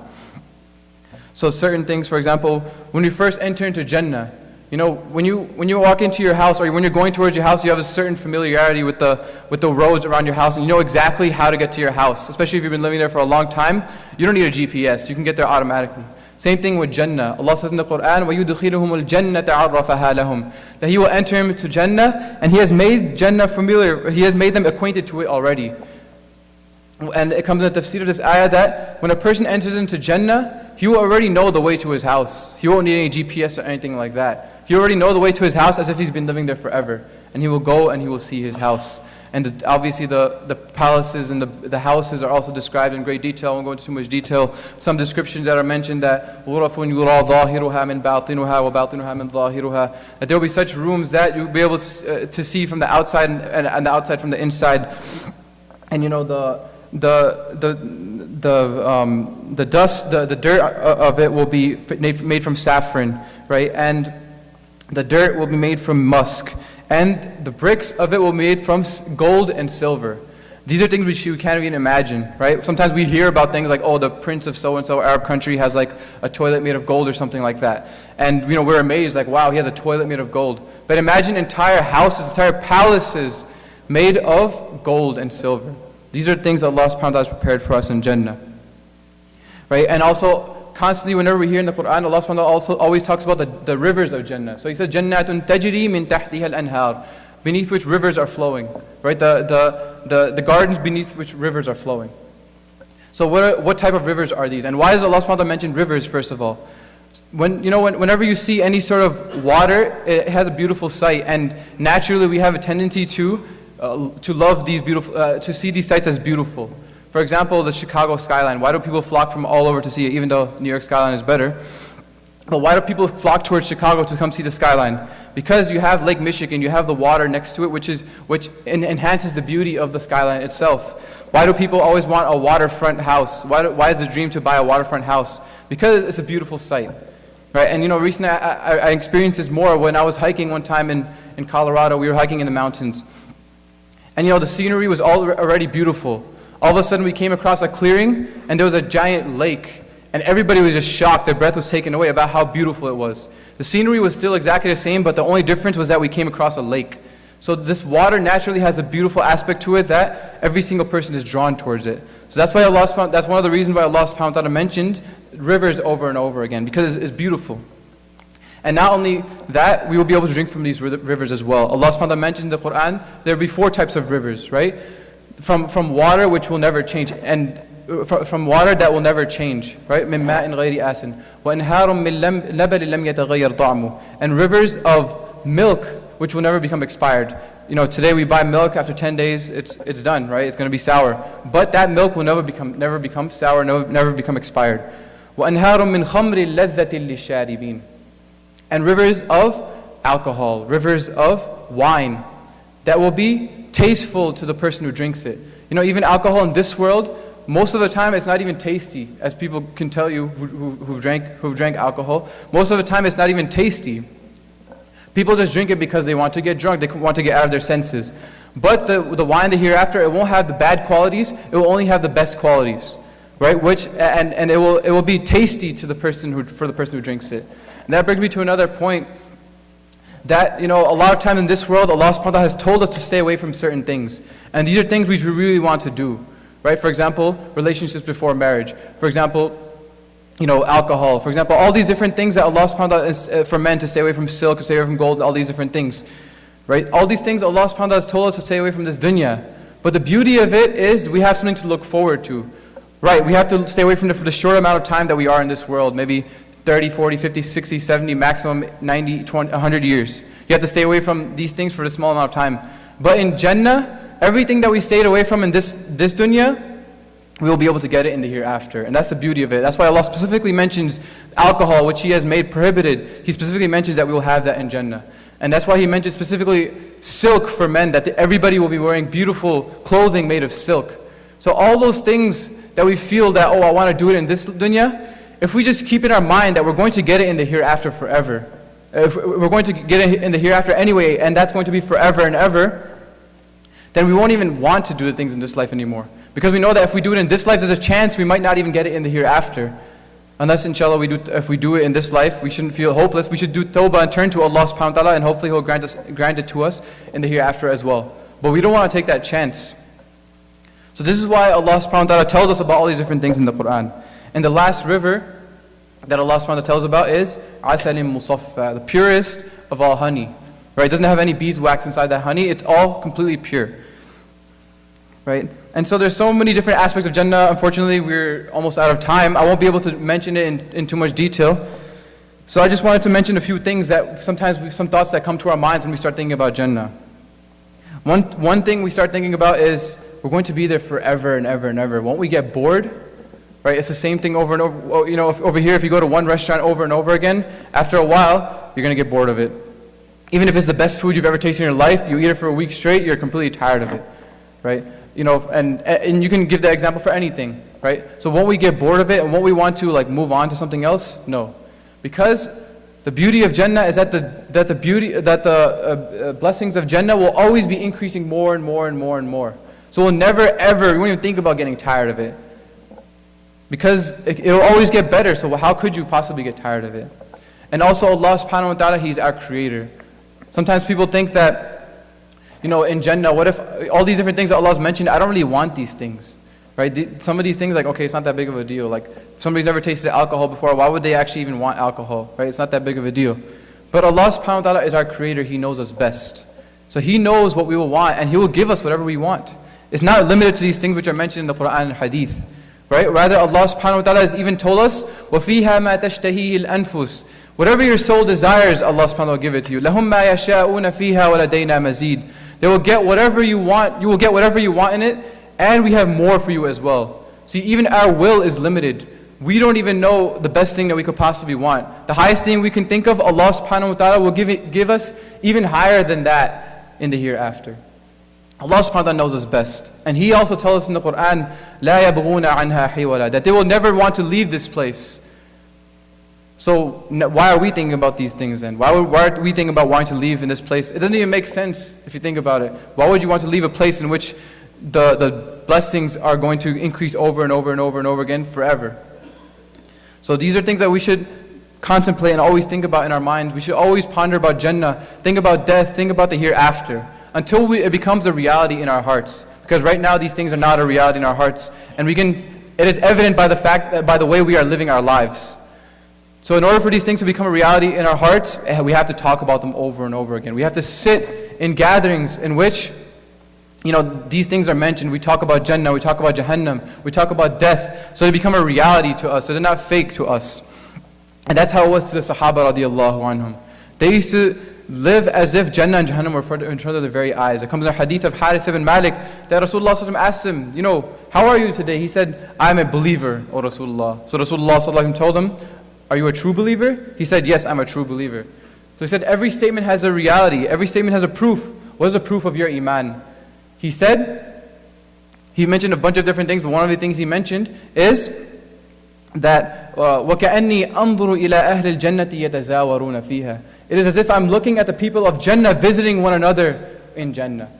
So certain things, for example, when we first enter into Jannah, when you walk into your house, or when you're going towards your house, you have a certain familiarity with the roads around your house, and you know exactly how to get to your house. Especially if you've been living there for a long time, you don't need a GPS. You can get there automatically. Same thing with Jannah. Allah says in the Quran, وَيُدْخِلُهُمُ الْجَنَّةَ عَرَّفَهَا لَهُم, that He will enter them to Jannah, and He has made Jannah familiar. He has made them acquainted to it already. And it comes in the tafsir of this ayah that when a person enters into Jannah, he will already know the way to his house. He won't need any GPS or anything like that. He already know the way to his house as if he's been living there forever. And he will go and he will see his house. And obviously the palaces and the houses are also described in great detail. I won't go into too much detail. Some descriptions that are mentioned that غُرَفٌ يُرَى ظَاهِرُهَا مِنْ بَاطِنُهَا وَبَاطِنُهَا مِنْ ظَاهِرُهَا, that there will be such rooms that you'll be able to see from the outside and the outside from the inside. And the dust, the dirt of it will be made from saffron, right? And the dirt will be made from musk. and the bricks of it will be made from gold and silver. These are things which you can't even imagine, right? Sometimes we hear about things like, oh, the prince of so-and-so Arab country has like a toilet made of gold or something like that. And we're amazed, like, wow, he has a toilet made of gold. But imagine entire houses, entire palaces made of gold and silver. These are things that Allah subhanahu wa ta'ala has prepared for us in Jannah. Right? And also, constantly whenever we hear in the Quran, Allah subhanahu wa ta'ala also always talks about the rivers of Jannah. So He says, Jannatun tajri min tahtiha al-anhar, beneath which rivers are flowing. Right? The gardens beneath which rivers are flowing. So what type of rivers are these? And why does Allah subhanahu wa ta'ala mention rivers first of all? Whenever you see any sort of water, it has a beautiful sight, and naturally we have a tendency to love these beautiful, to see these sights as beautiful. For example, the Chicago skyline. Why do people flock from all over to see it, even though New York skyline is better? But why do people flock towards Chicago to come see the skyline? Because you have Lake Michigan, you have the water next to it, which enhances the beauty of the skyline itself. Why do people always want a waterfront house? Why is the dream to buy a waterfront house? Because it's a beautiful sight. Right? And recently I experienced this more when I was hiking one time in Colorado. We were hiking in the mountains. And the scenery was already beautiful. All of a sudden we came across a clearing, and there was a giant lake. And everybody was just shocked. Their breath was taken away about how beautiful it was. The scenery was still exactly the same, but the only difference was that we came across a lake. So this water naturally has a beautiful aspect to it that every single person is drawn towards it. So that's why that's one of the reasons why Allah subhanahu wa ta'ala mentioned rivers over and over again, because it's beautiful. And not only that, we will be able to drink from these rivers as well. Allah subhanahu wa ta'ala mentioned in the Quran, there will be 4 types of rivers, right? From water which will never change, and from water that will never change, right? مِن مَاءٍ غَيْرِ آسٍ وَإِنْهَارٌ مِن لَبَنٍ لَمْ يَتَغَيَّرْ طَعْمُهُ, and rivers of milk which will never become expired. Today we buy milk, after 10 days it's done, right? It's going to be sour. But that milk will never become sour, never become expired. وَأَنْهَارٌ مِّن خَمْرٍ لَذَّةٍ لِلشَّارِبِينَ, and rivers of alcohol, rivers of wine that will be tasteful to the person who drinks it. Even alcohol in this world, most of the time it's not even tasty, as people can tell you who've drank alcohol. Most of the time it's not even tasty. People just drink it because they want to get drunk, they want to get out of their senses. But the wine, the hereafter, it won't have the bad qualities, it will only have the best qualities, right? And it will be tasty to for the person who drinks it. And that brings me to another point, that a lot of times in this world, Allah subhanahu wa ta'ala has told us to stay away from certain things. And these are things which we really want to do. Right? For example, relationships before marriage. For example, alcohol. For example, all these different things that Allah subhanahu wa ta'ala is for men to stay away from silk, to stay away from gold, all these different things. Right? All these things Allah subhanahu wa ta'ala has told us to stay away from this dunya. But the beauty of it is we have something to look forward to. Right? We have to stay away from it for the short amount of time that we are in this world. Maybe 30, 40, 50, 60, 70, maximum 90, 20, 100 years. You have to stay away from these things for a small amount of time. But in Jannah, everything that we stayed away from in this dunya, we will be able to get it in the hereafter. And that's the beauty of it. That's why Allah specifically mentions alcohol, which He has made prohibited. He specifically mentions that we will have that in Jannah. And that's why He mentions specifically silk for men, that everybody will be wearing beautiful clothing made of silk. So all those things that we feel that, I want to do it in this dunya, if we just keep in our mind that we're going to get it in the hereafter forever, if we're going to get it in the hereafter anyway, and that's going to be forever and ever, then we won't even want to do the things in this life anymore. Because we know that if we do it in this life, there's a chance we might not even get it in the hereafter. Unless, inshallah, if we do it in this life, we shouldn't feel hopeless. We should do tawbah and turn to Allah subhanahu wa ta'ala, and hopefully He'll grant it to us in the hereafter as well. But we don't want to take that chance. So this is why Allah subhanahu wa ta'ala tells us about all these different things in the Quran. And the last river that Allah subhanahu wa ta'ala tells about is Asalim Musaffa, the purest of all honey. Right? It doesn't have any beeswax inside that honey, it's all completely pure. Right? And so there's so many different aspects of Jannah. Unfortunately, we're almost out of time. I won't be able to mention it in too much detail. So I just wanted to mention a few things that sometimes some thoughts that come to our minds when we start thinking about Jannah. One thing we start thinking about is we're going to be there forever and ever and ever. Won't we get bored? Right? It's the same thing over and over. Over here, if you go to one restaurant over and over again, after a while, you're going to get bored of it. Even if it's the best food you've ever tasted in your life, you eat it for a week straight, you're completely tired of it. Right? And you can give that example for anything. Right? So won't we get bored of it, and won't we want to move on to something else? No. Because The beauty of Jannah is that the blessings of Jannah will always be increasing more and more and more and more. So we'll never ever, we won't even think about getting tired of it. Because it'll always get better, so how could you possibly get tired of it? And also Allah subhanahu wa ta'ala, He's our creator. Sometimes people think that, in Jannah, what if all these different things that Allah's mentioned, I don't really want these things. Right? Some of these things, like, okay, it's not that big of a deal. Like, if somebody's never tasted alcohol before, why would they actually even want alcohol? Right? It's not that big of a deal. But Allah subhanahu wa ta'ala is our creator. He knows us best. So He knows what we will want, and He will give us whatever we want. It's not limited to these things which are mentioned in the Quran and Hadith. Right? Rather, Allah subhanahu wa ta'ala has even told us, وَفِيهَا مَا تَشْتَهِيهِ الْأَنفُسِ. Whatever your soul desires, Allah subhanahu wa ta'ala will give it to you. لَهُمْ مَا يَشَاءُونَ فِيهَا وَلَدَيْنَا مَزِيدٌ. They will get whatever you want. You will get whatever you want in it, and we have more for you as well. See, even our will is limited. We don't even know the best thing that we could possibly want. The highest thing we can think of, Allah subhanahu wa ta'ala will give us even higher than that in the hereafter. Allah subhanahu wa ta'ala knows us best. And He also tells us in the Quran, لَا يَبْغُونَ عَنْهَا حِوَلًا, that they will never want to leave this place. So why are we thinking about these things then? Why are we thinking about wanting to leave in this place? It doesn't even make sense if you think about it. Why would you want to leave a place in which the blessings are going to increase over and over and over and over again forever? So these are things that we should contemplate and always think about in our minds. We should always ponder about Jannah, think about death, think about the hereafter, until it becomes a reality in our hearts. Because right now these things are not a reality in our hearts, and it is evident by the fact that by the way we are living our lives. So in order for these things to become a reality in our hearts, we have to talk about them over and over again. We have to sit in gatherings in which these things are mentioned. We talk about Jannah, we talk about Jahannam, we talk about death, so they become a reality to us, so they're not fake to us. And that's how it was to the Sahaba radiallahu anhum. They used to live as if Jannah and Jahannam were in front of their very eyes. It comes in a hadith of Harith ibn Malik that Rasulullah sallallahu alaihi wasallam asked him, how are you today? He said, I'm a believer, O Rasulullah. So Rasulullah sallallahu alaihi wasallam told him, are you a true believer? He said, yes, I'm a true believer. So he said, every statement has a reality, every statement has a proof. What is the proof of your iman? He mentioned a bunch of different things, but one of the things he mentioned is that وَكَأَنِّي أَنظُرُ إِلَىٰ أَهْلِ الْجَنَّةِ يَتَزَاوَرُونَ فِيهَا. It is as if I'm looking at the people of Jannah visiting one another in Jannah.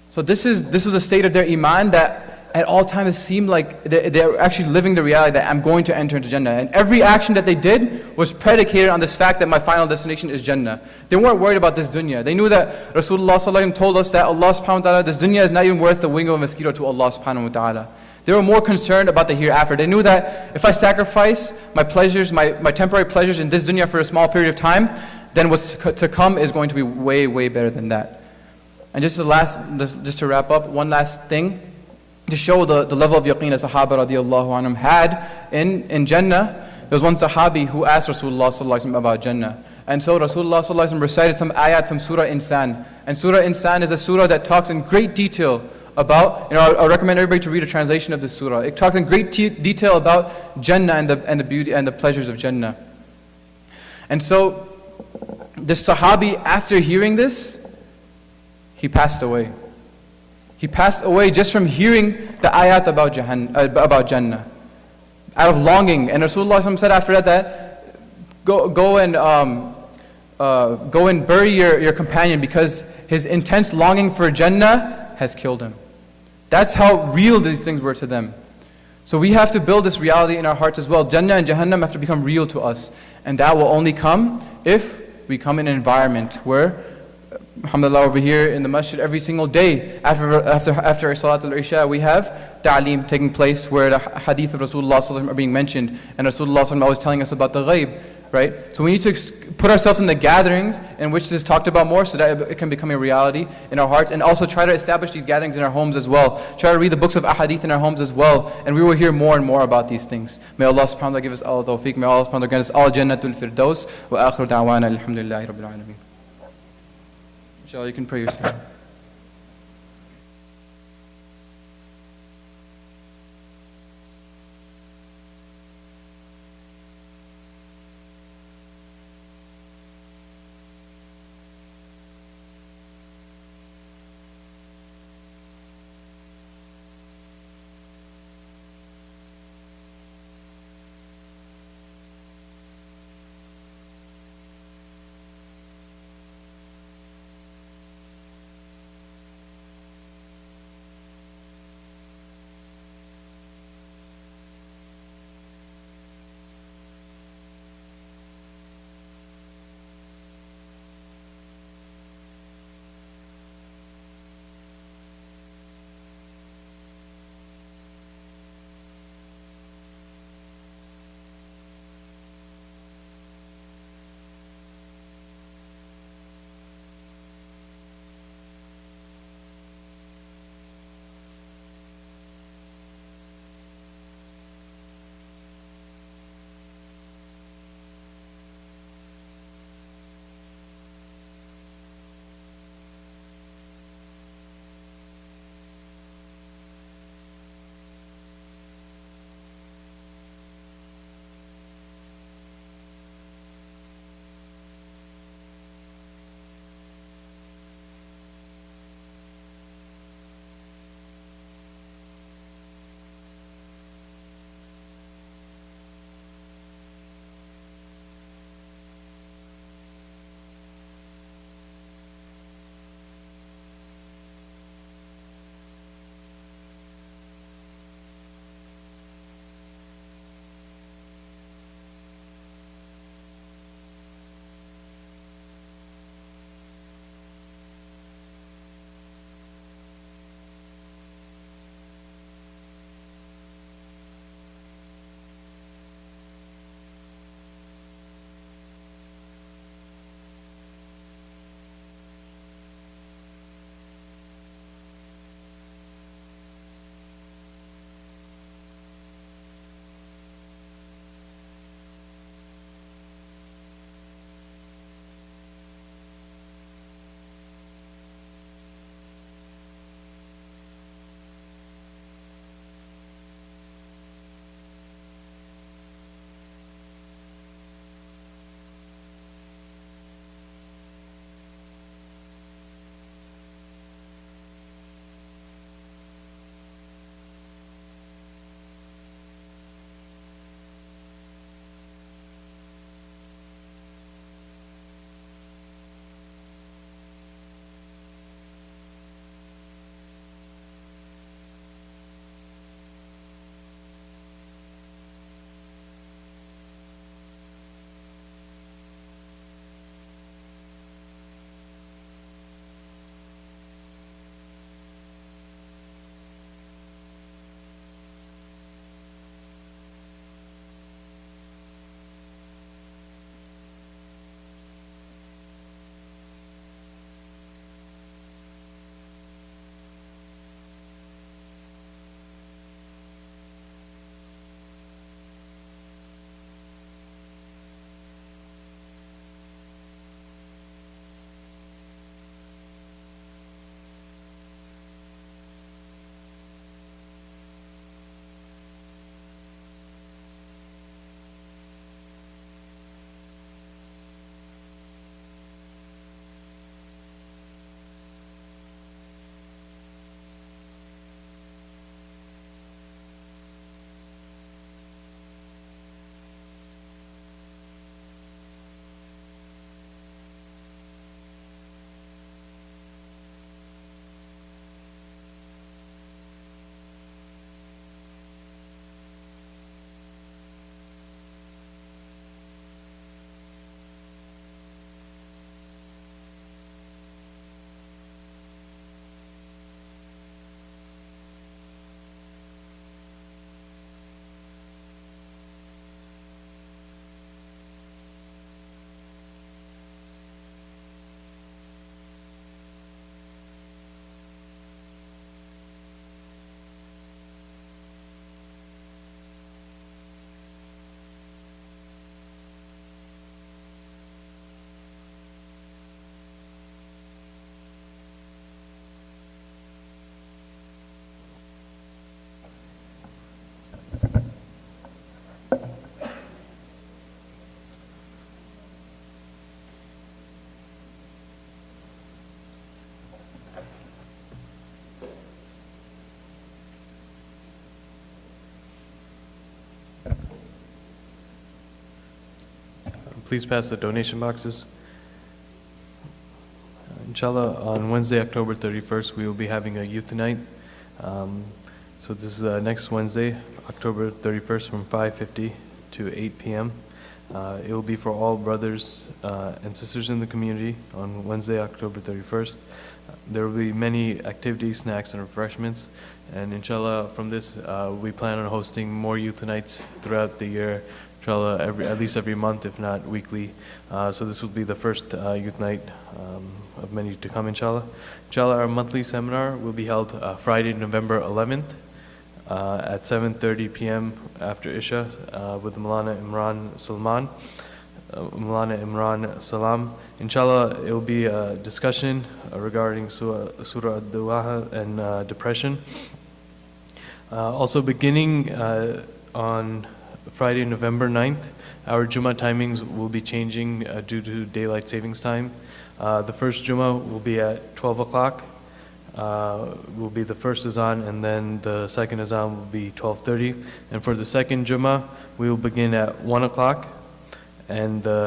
So this was a state of their iman that at all times it seemed like they're actually living the reality that I'm going to enter into Jannah. And every action that they did was predicated on this fact that my final destination is Jannah. They weren't worried about this dunya. They knew that Rasulullah sallallahu alaihi wasallam told us that Allah subhanahu wa ta'ala, this dunya is not even worth the wing of a mosquito to Allah subhanahu wa ta'ala. They were more concerned about the hereafter. They knew that if I sacrifice my pleasures, my temporary pleasures in this dunya for a small period of time, then what's to come is going to be way, way better than that. And just to wrap up, one last thing, to show the level of yaqeen that Sahaba radiallahu anhum had in Jannah. There was one Sahabi who asked Rasulullah sallallahu alaihi wasallam about Jannah. And so Rasulullah sallallahu alaihi wasallam recited some ayat from Surah Insan. And Surah Insan is a surah that talks in great detail about, I recommend everybody to read a translation of this surah. It talks in great detail about Jannah and the beauty and the pleasures of Jannah. And so this Sahabi, after hearing this, he passed away. He passed away just from hearing the ayat about Jannah, out of longing. And Rasulullah said after that go and bury your companion, because his intense longing for Jannah has killed him. That's how real these things were to them. So we have to build this reality in our hearts as well. Jannah and Jahannam have to become real to us. And that will only come if we come in an environment where, alhamdulillah, over here in the masjid, every single day after Salat al-Isha, we have ta'aleem taking place where the hadith of Rasulullah sallallahu alaihi wasallam are being mentioned, and Rasulullah sallallahu alaihi wasallam always telling us about the ghaib, right? So we need to put ourselves in the gatherings in which this is talked about more, so that it can become a reality in our hearts, and also try to establish these gatherings in our homes as well. Try to read the books of ahadith in our homes as well, and we will hear more and more about these things. May Allah subhanahu wa ta'ala give us all tawfiq. May Allah subhanahu wa ta'ala grant us all jannatul firdaus. Wa akhiru da'wana alhamdulillahi rabbil alameen. Inshallah, you can pray yourself. please pass the donation boxes. Inshallah, on Wednesday, October 31st, we will be having a youth night. So this is next Wednesday, October 31st from 5:50 to 8 p.m. It will be for all brothers and sisters in the community on Wednesday, October 31st. There will be many activities, snacks, and refreshments. And inshallah, from this, we plan on hosting more youth nights throughout the year, inshallah, at least every month, if not weekly. So this will be the first youth night of many to come, inshallah. Inshallah, our monthly seminar will be held Friday, November 11th at 7:30 p.m. after Isha with Maulana Imran Salam. Inshallah, it will be a discussion regarding Surah Ad-Du'a and depression. Also beginning on Friday, November 9th, our Jumu'ah timings will be changing due to daylight savings time. The first Jumu'ah will be at 12 o'clock. Will be the first azan, and then the second azan will be 12:30. And for the second Jumu'ah, we will begin at 1 o'clock, and the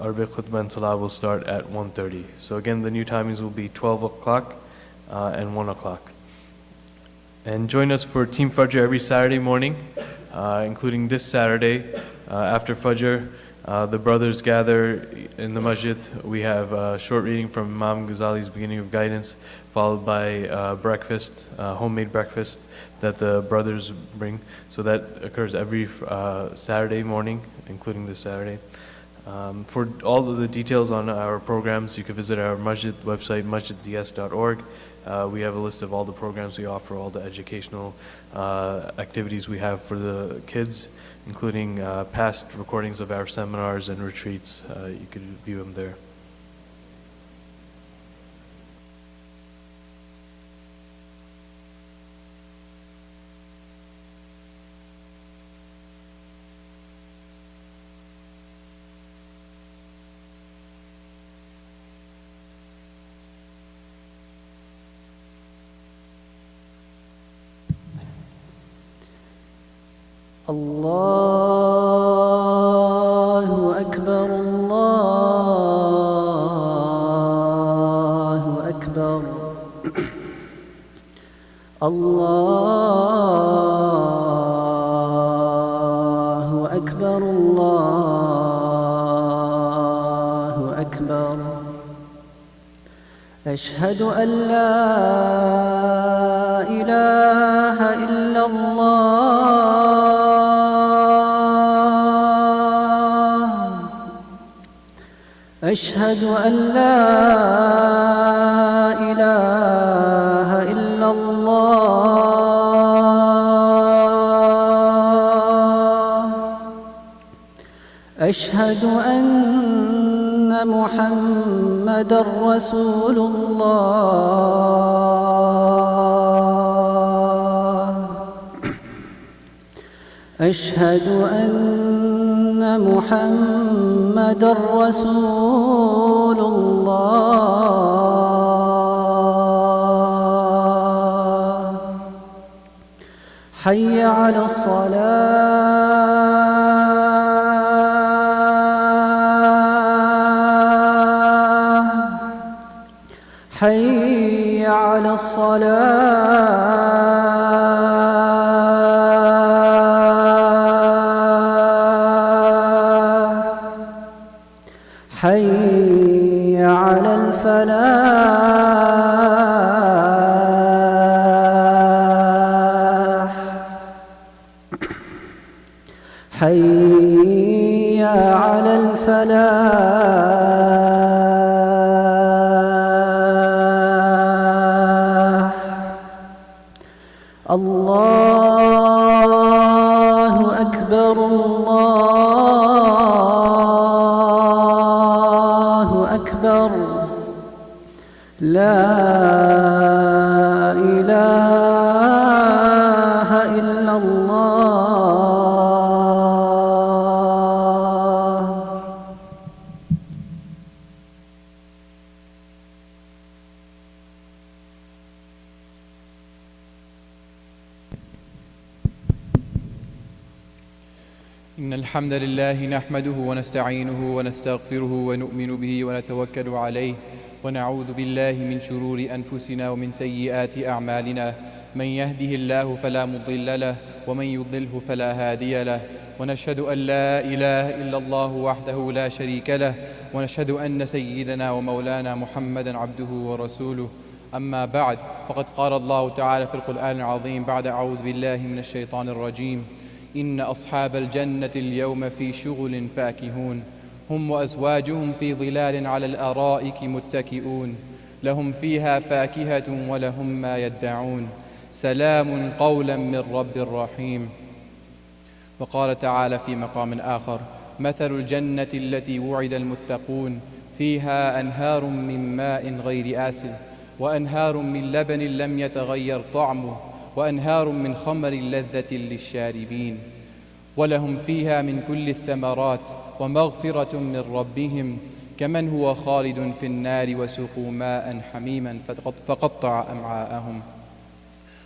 Arabic khutbah and salah will start at 1:30. So again, the new timings will be 12 o'clock and 1 o'clock. And join us for Team Fajr every Saturday morning, including this Saturday after Fajr. The brothers gather in the masjid. We have a short reading from Imam Ghazali's Beginning of Guidance, followed by breakfast, homemade breakfast that the brothers bring. So that occurs every Saturday morning, including this Saturday. For all of the details on our programs, you can visit our masjid website, masjidds.org. We have a list of all the programs we offer, all the educational activities we have for the kids, including past recordings of our seminars and retreats. You could view them there. Allahu Akbar, Allahu Akbar, Allahu Akbar, Allahu Akbar. Ashhadu an la ilaha illa Allah. أشهد أن لا إله إلا الله. أشهد أن محمدًا رسول الله. أشهد أن محمدًا رسول الله. حي على الصلاة. حي على الصلاة. حي على الفلاح. حي على الفلاح. الله أكبر، الله أكبر. لا إله إلا الله. إن الحمد لله نحمده ونستعينه ونستغفره ونؤمن به ونتوكل عليه ونعوذ بالله من شرور أنفسنا ومن سيئات أعمالنا. من يهده الله فلا مضل له ومن يضلله فلا هادي له، ونشهد أن لا إله إلا الله وحده لا شريك له، ونشهد أن سيدنا ومولانا محمدا عبده ورسوله. أما بعد، فقد قال الله تعالى في القرآن العظيم بعد أعوذ بالله من الشيطان الرجيم: إن أصحاب الجنة اليوم في شغل فاكهون، هم وأزواجهم في ظلال على الأرائك متكئون، لهم فيها فاكهة ولهم ما يدعون، سلام قولا من رب رحيم. وقال تعالى في مقام آخر: مثل الجنة التي وعد المتقون فيها أنهار من ماء غير آسن، وأنهار من لبن لم يتغير طعمه، وأنهار من خمر لذة للشاربين، ولهم فيها من كل الثمرات ومغفرة من ربهم، كمن هو خالد في النار وسقوا ماء حميما فقطع أمعاءهم.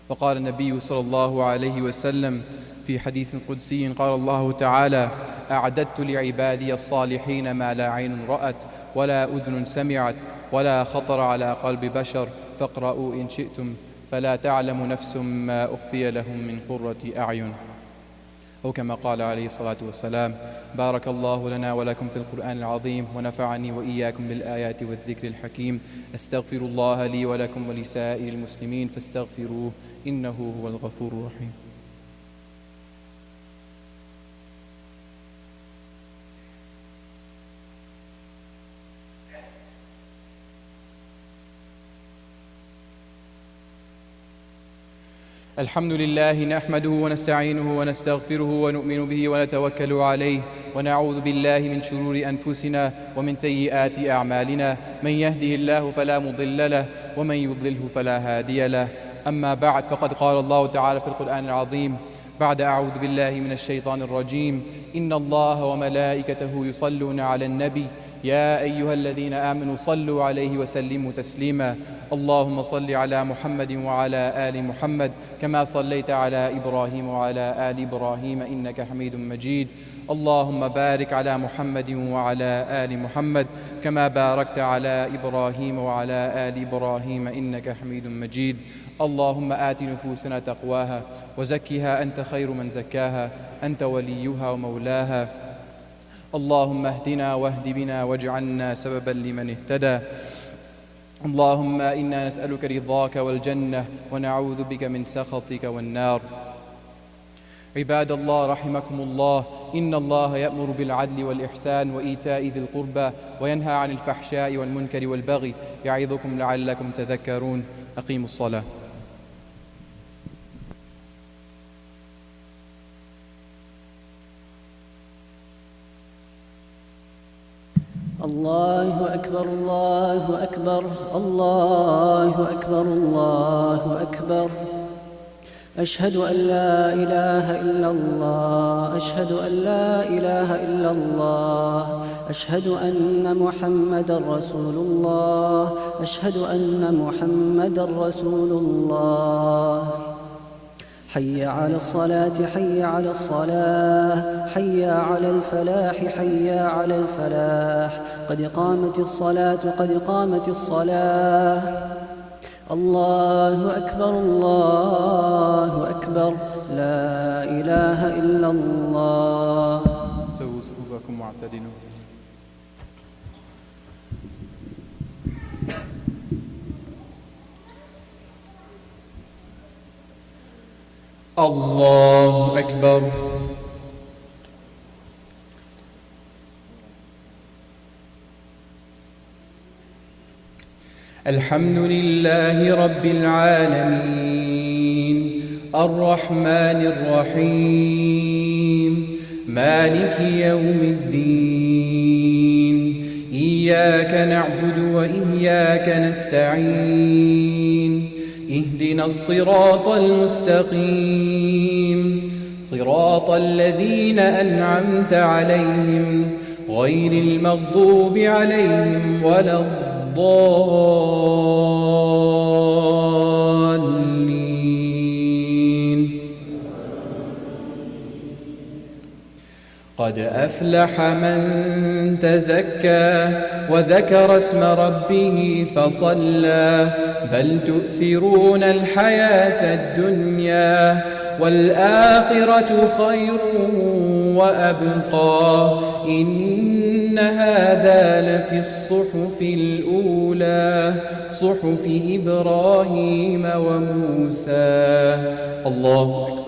وقال النبي صلى الله عليه وسلم في حديث قدسي قال الله تعالى: أعددت لعبادي الصالحين ما لا عين رأت ولا أذن سمعت ولا خطر على قلب بشر، فاقرؤوا إن شئتم، فلا تعلم نفس ما أخفي لهم من قرة أعين. أو كما قال عليه الصلاة والسلام. بارك الله لنا ولكم في القرآن العظيم، ونفعني وإياكم بالآيات والذكر الحكيم. أستغفر الله لي ولكم ولسائر المسلمين فاستغفروه إنه هو الغفور الرحيم. الحمد لله نحمده ونستعينه ونستغفره ونؤمن به ونتوكل عليه، ونعوذ بالله من شرور أنفسنا ومن سيئات أعمالنا. من يهده الله فلا مضل له ومن يضلله فلا هادي له. أما بعد، فقد قال الله تعالى في القرآن العظيم بعد أعوذ بالله من الشيطان الرجيم: إن الله وملائكته يصلون على النبي يا أيها الذين آمنوا صلوا عليه وسلموا تسليما. اللهم صل على محمد وعلى آل محمد كما صليت على إبراهيم وعلى آل إبراهيم إنك حميد مجيد. اللهم بارك على محمد وعلى آل محمد كما باركت على إبراهيم وعلى آل إبراهيم إنك حميد مجيد. اللهم آت نفوسنا تقواها وزكها أنت خير من زكاها، أنت وليها ومولاها. اللهم اهدنا واهد بنا واجعلنا سببا لمن اهتدى. اللهم إنا نسألك رضاك والجنة ونعوذ بك من سخطك والنار. عباد الله رحمكم الله، إن الله يأمر بالعدل والإحسان وإيتاء ذي القربى وينهى عن الفحشاء والمنكر والبغي، يعظكم لعلكم تذكرون. أقيموا الصلاة. الله أكبر الله أكبر الله أكبر الله أكبر. أشهد أن لا إله إلا الله، أشهد أن لا إله إلا الله، أشهد أن محمدا رسول الله، أشهد أن محمدا رسول الله. حي على الصلاة حي على الصلاة، حي على الفلاح حي على الفلاح، قد قامت الصلاة قد قامت الصلاة. الله أكبر الله أكبر، لا إله إلا الله. سووا صفوفكم واعتدلوا. الله أكبر. الحمد لله رب العالمين، الرحمن الرحيم، مالك يوم الدين. إياك نعبد وإياك نستعين، اهدنا الصراط المستقيم، صراط الذين أنعمت عليهم غير المغضوب عليهم ولا الضالين. قد أفلح من تزكى وذكر اسم ربه فصلى بل تؤثرون الحياة الدنيا والآخرة خير وأبقى إن هذا لفي الصحف الأولى صحف إبراهيم وموسى. الله أكبر.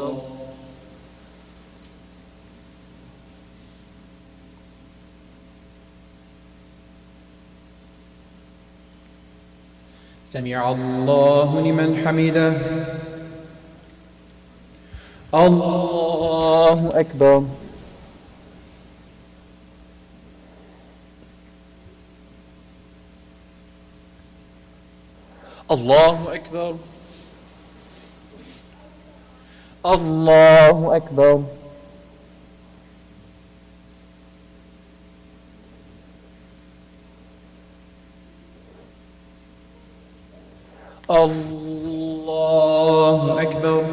سمع الله لمن حمده. الله أكبر. الله أكبر. الله أكبر. الله أكبر.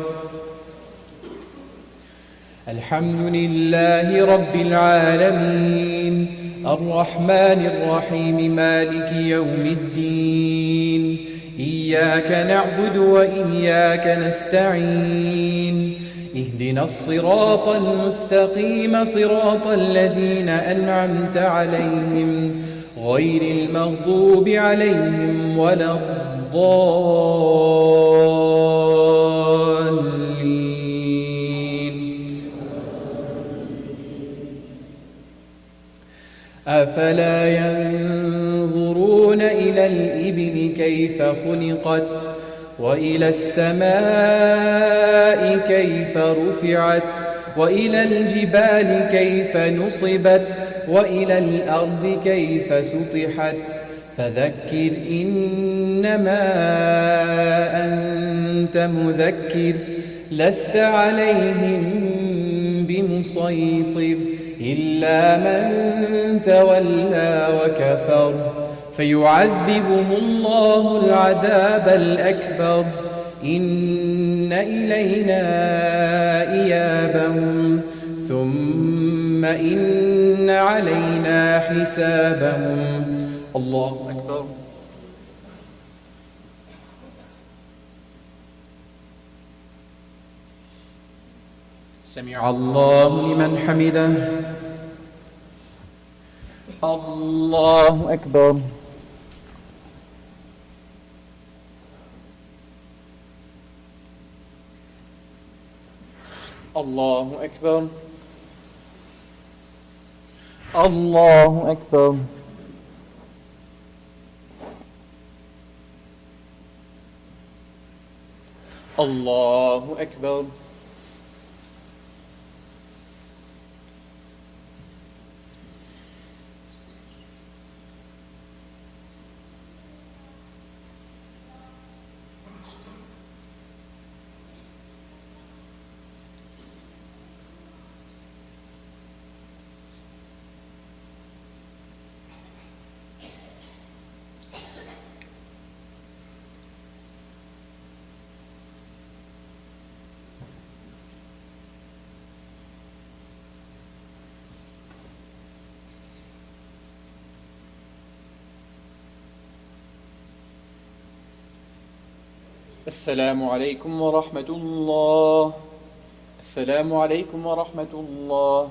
الحمد لله رب العالمين الرحمن الرحيم مالك يوم الدين إياك نعبد وإياك نستعين اهدنا الصراط المستقيم صراط الذين أنعمت عليهم غير المغضوب عليهم ولا الضالين. أفلا ينظرون إلى الإبل كيف خلقت وإلى السماء كيف رفعت وإلى الجبال كيف نصبت وإلى الأرض كيف سطحت فذكر إنما أنت مذكر لست عليهم بمسيطر إلا من تولى وكفر فيعذبه الله العذاب الأكبر إن إلينا إيابهم ثم إن علينا حسابهم. الله أكبر. سمع الله لمن حمده. الله أكبر. الله أكبر. الله أكبر. الله أكبر. السلام عليكم ورحمة الله. السلام عليكم ورحمة الله.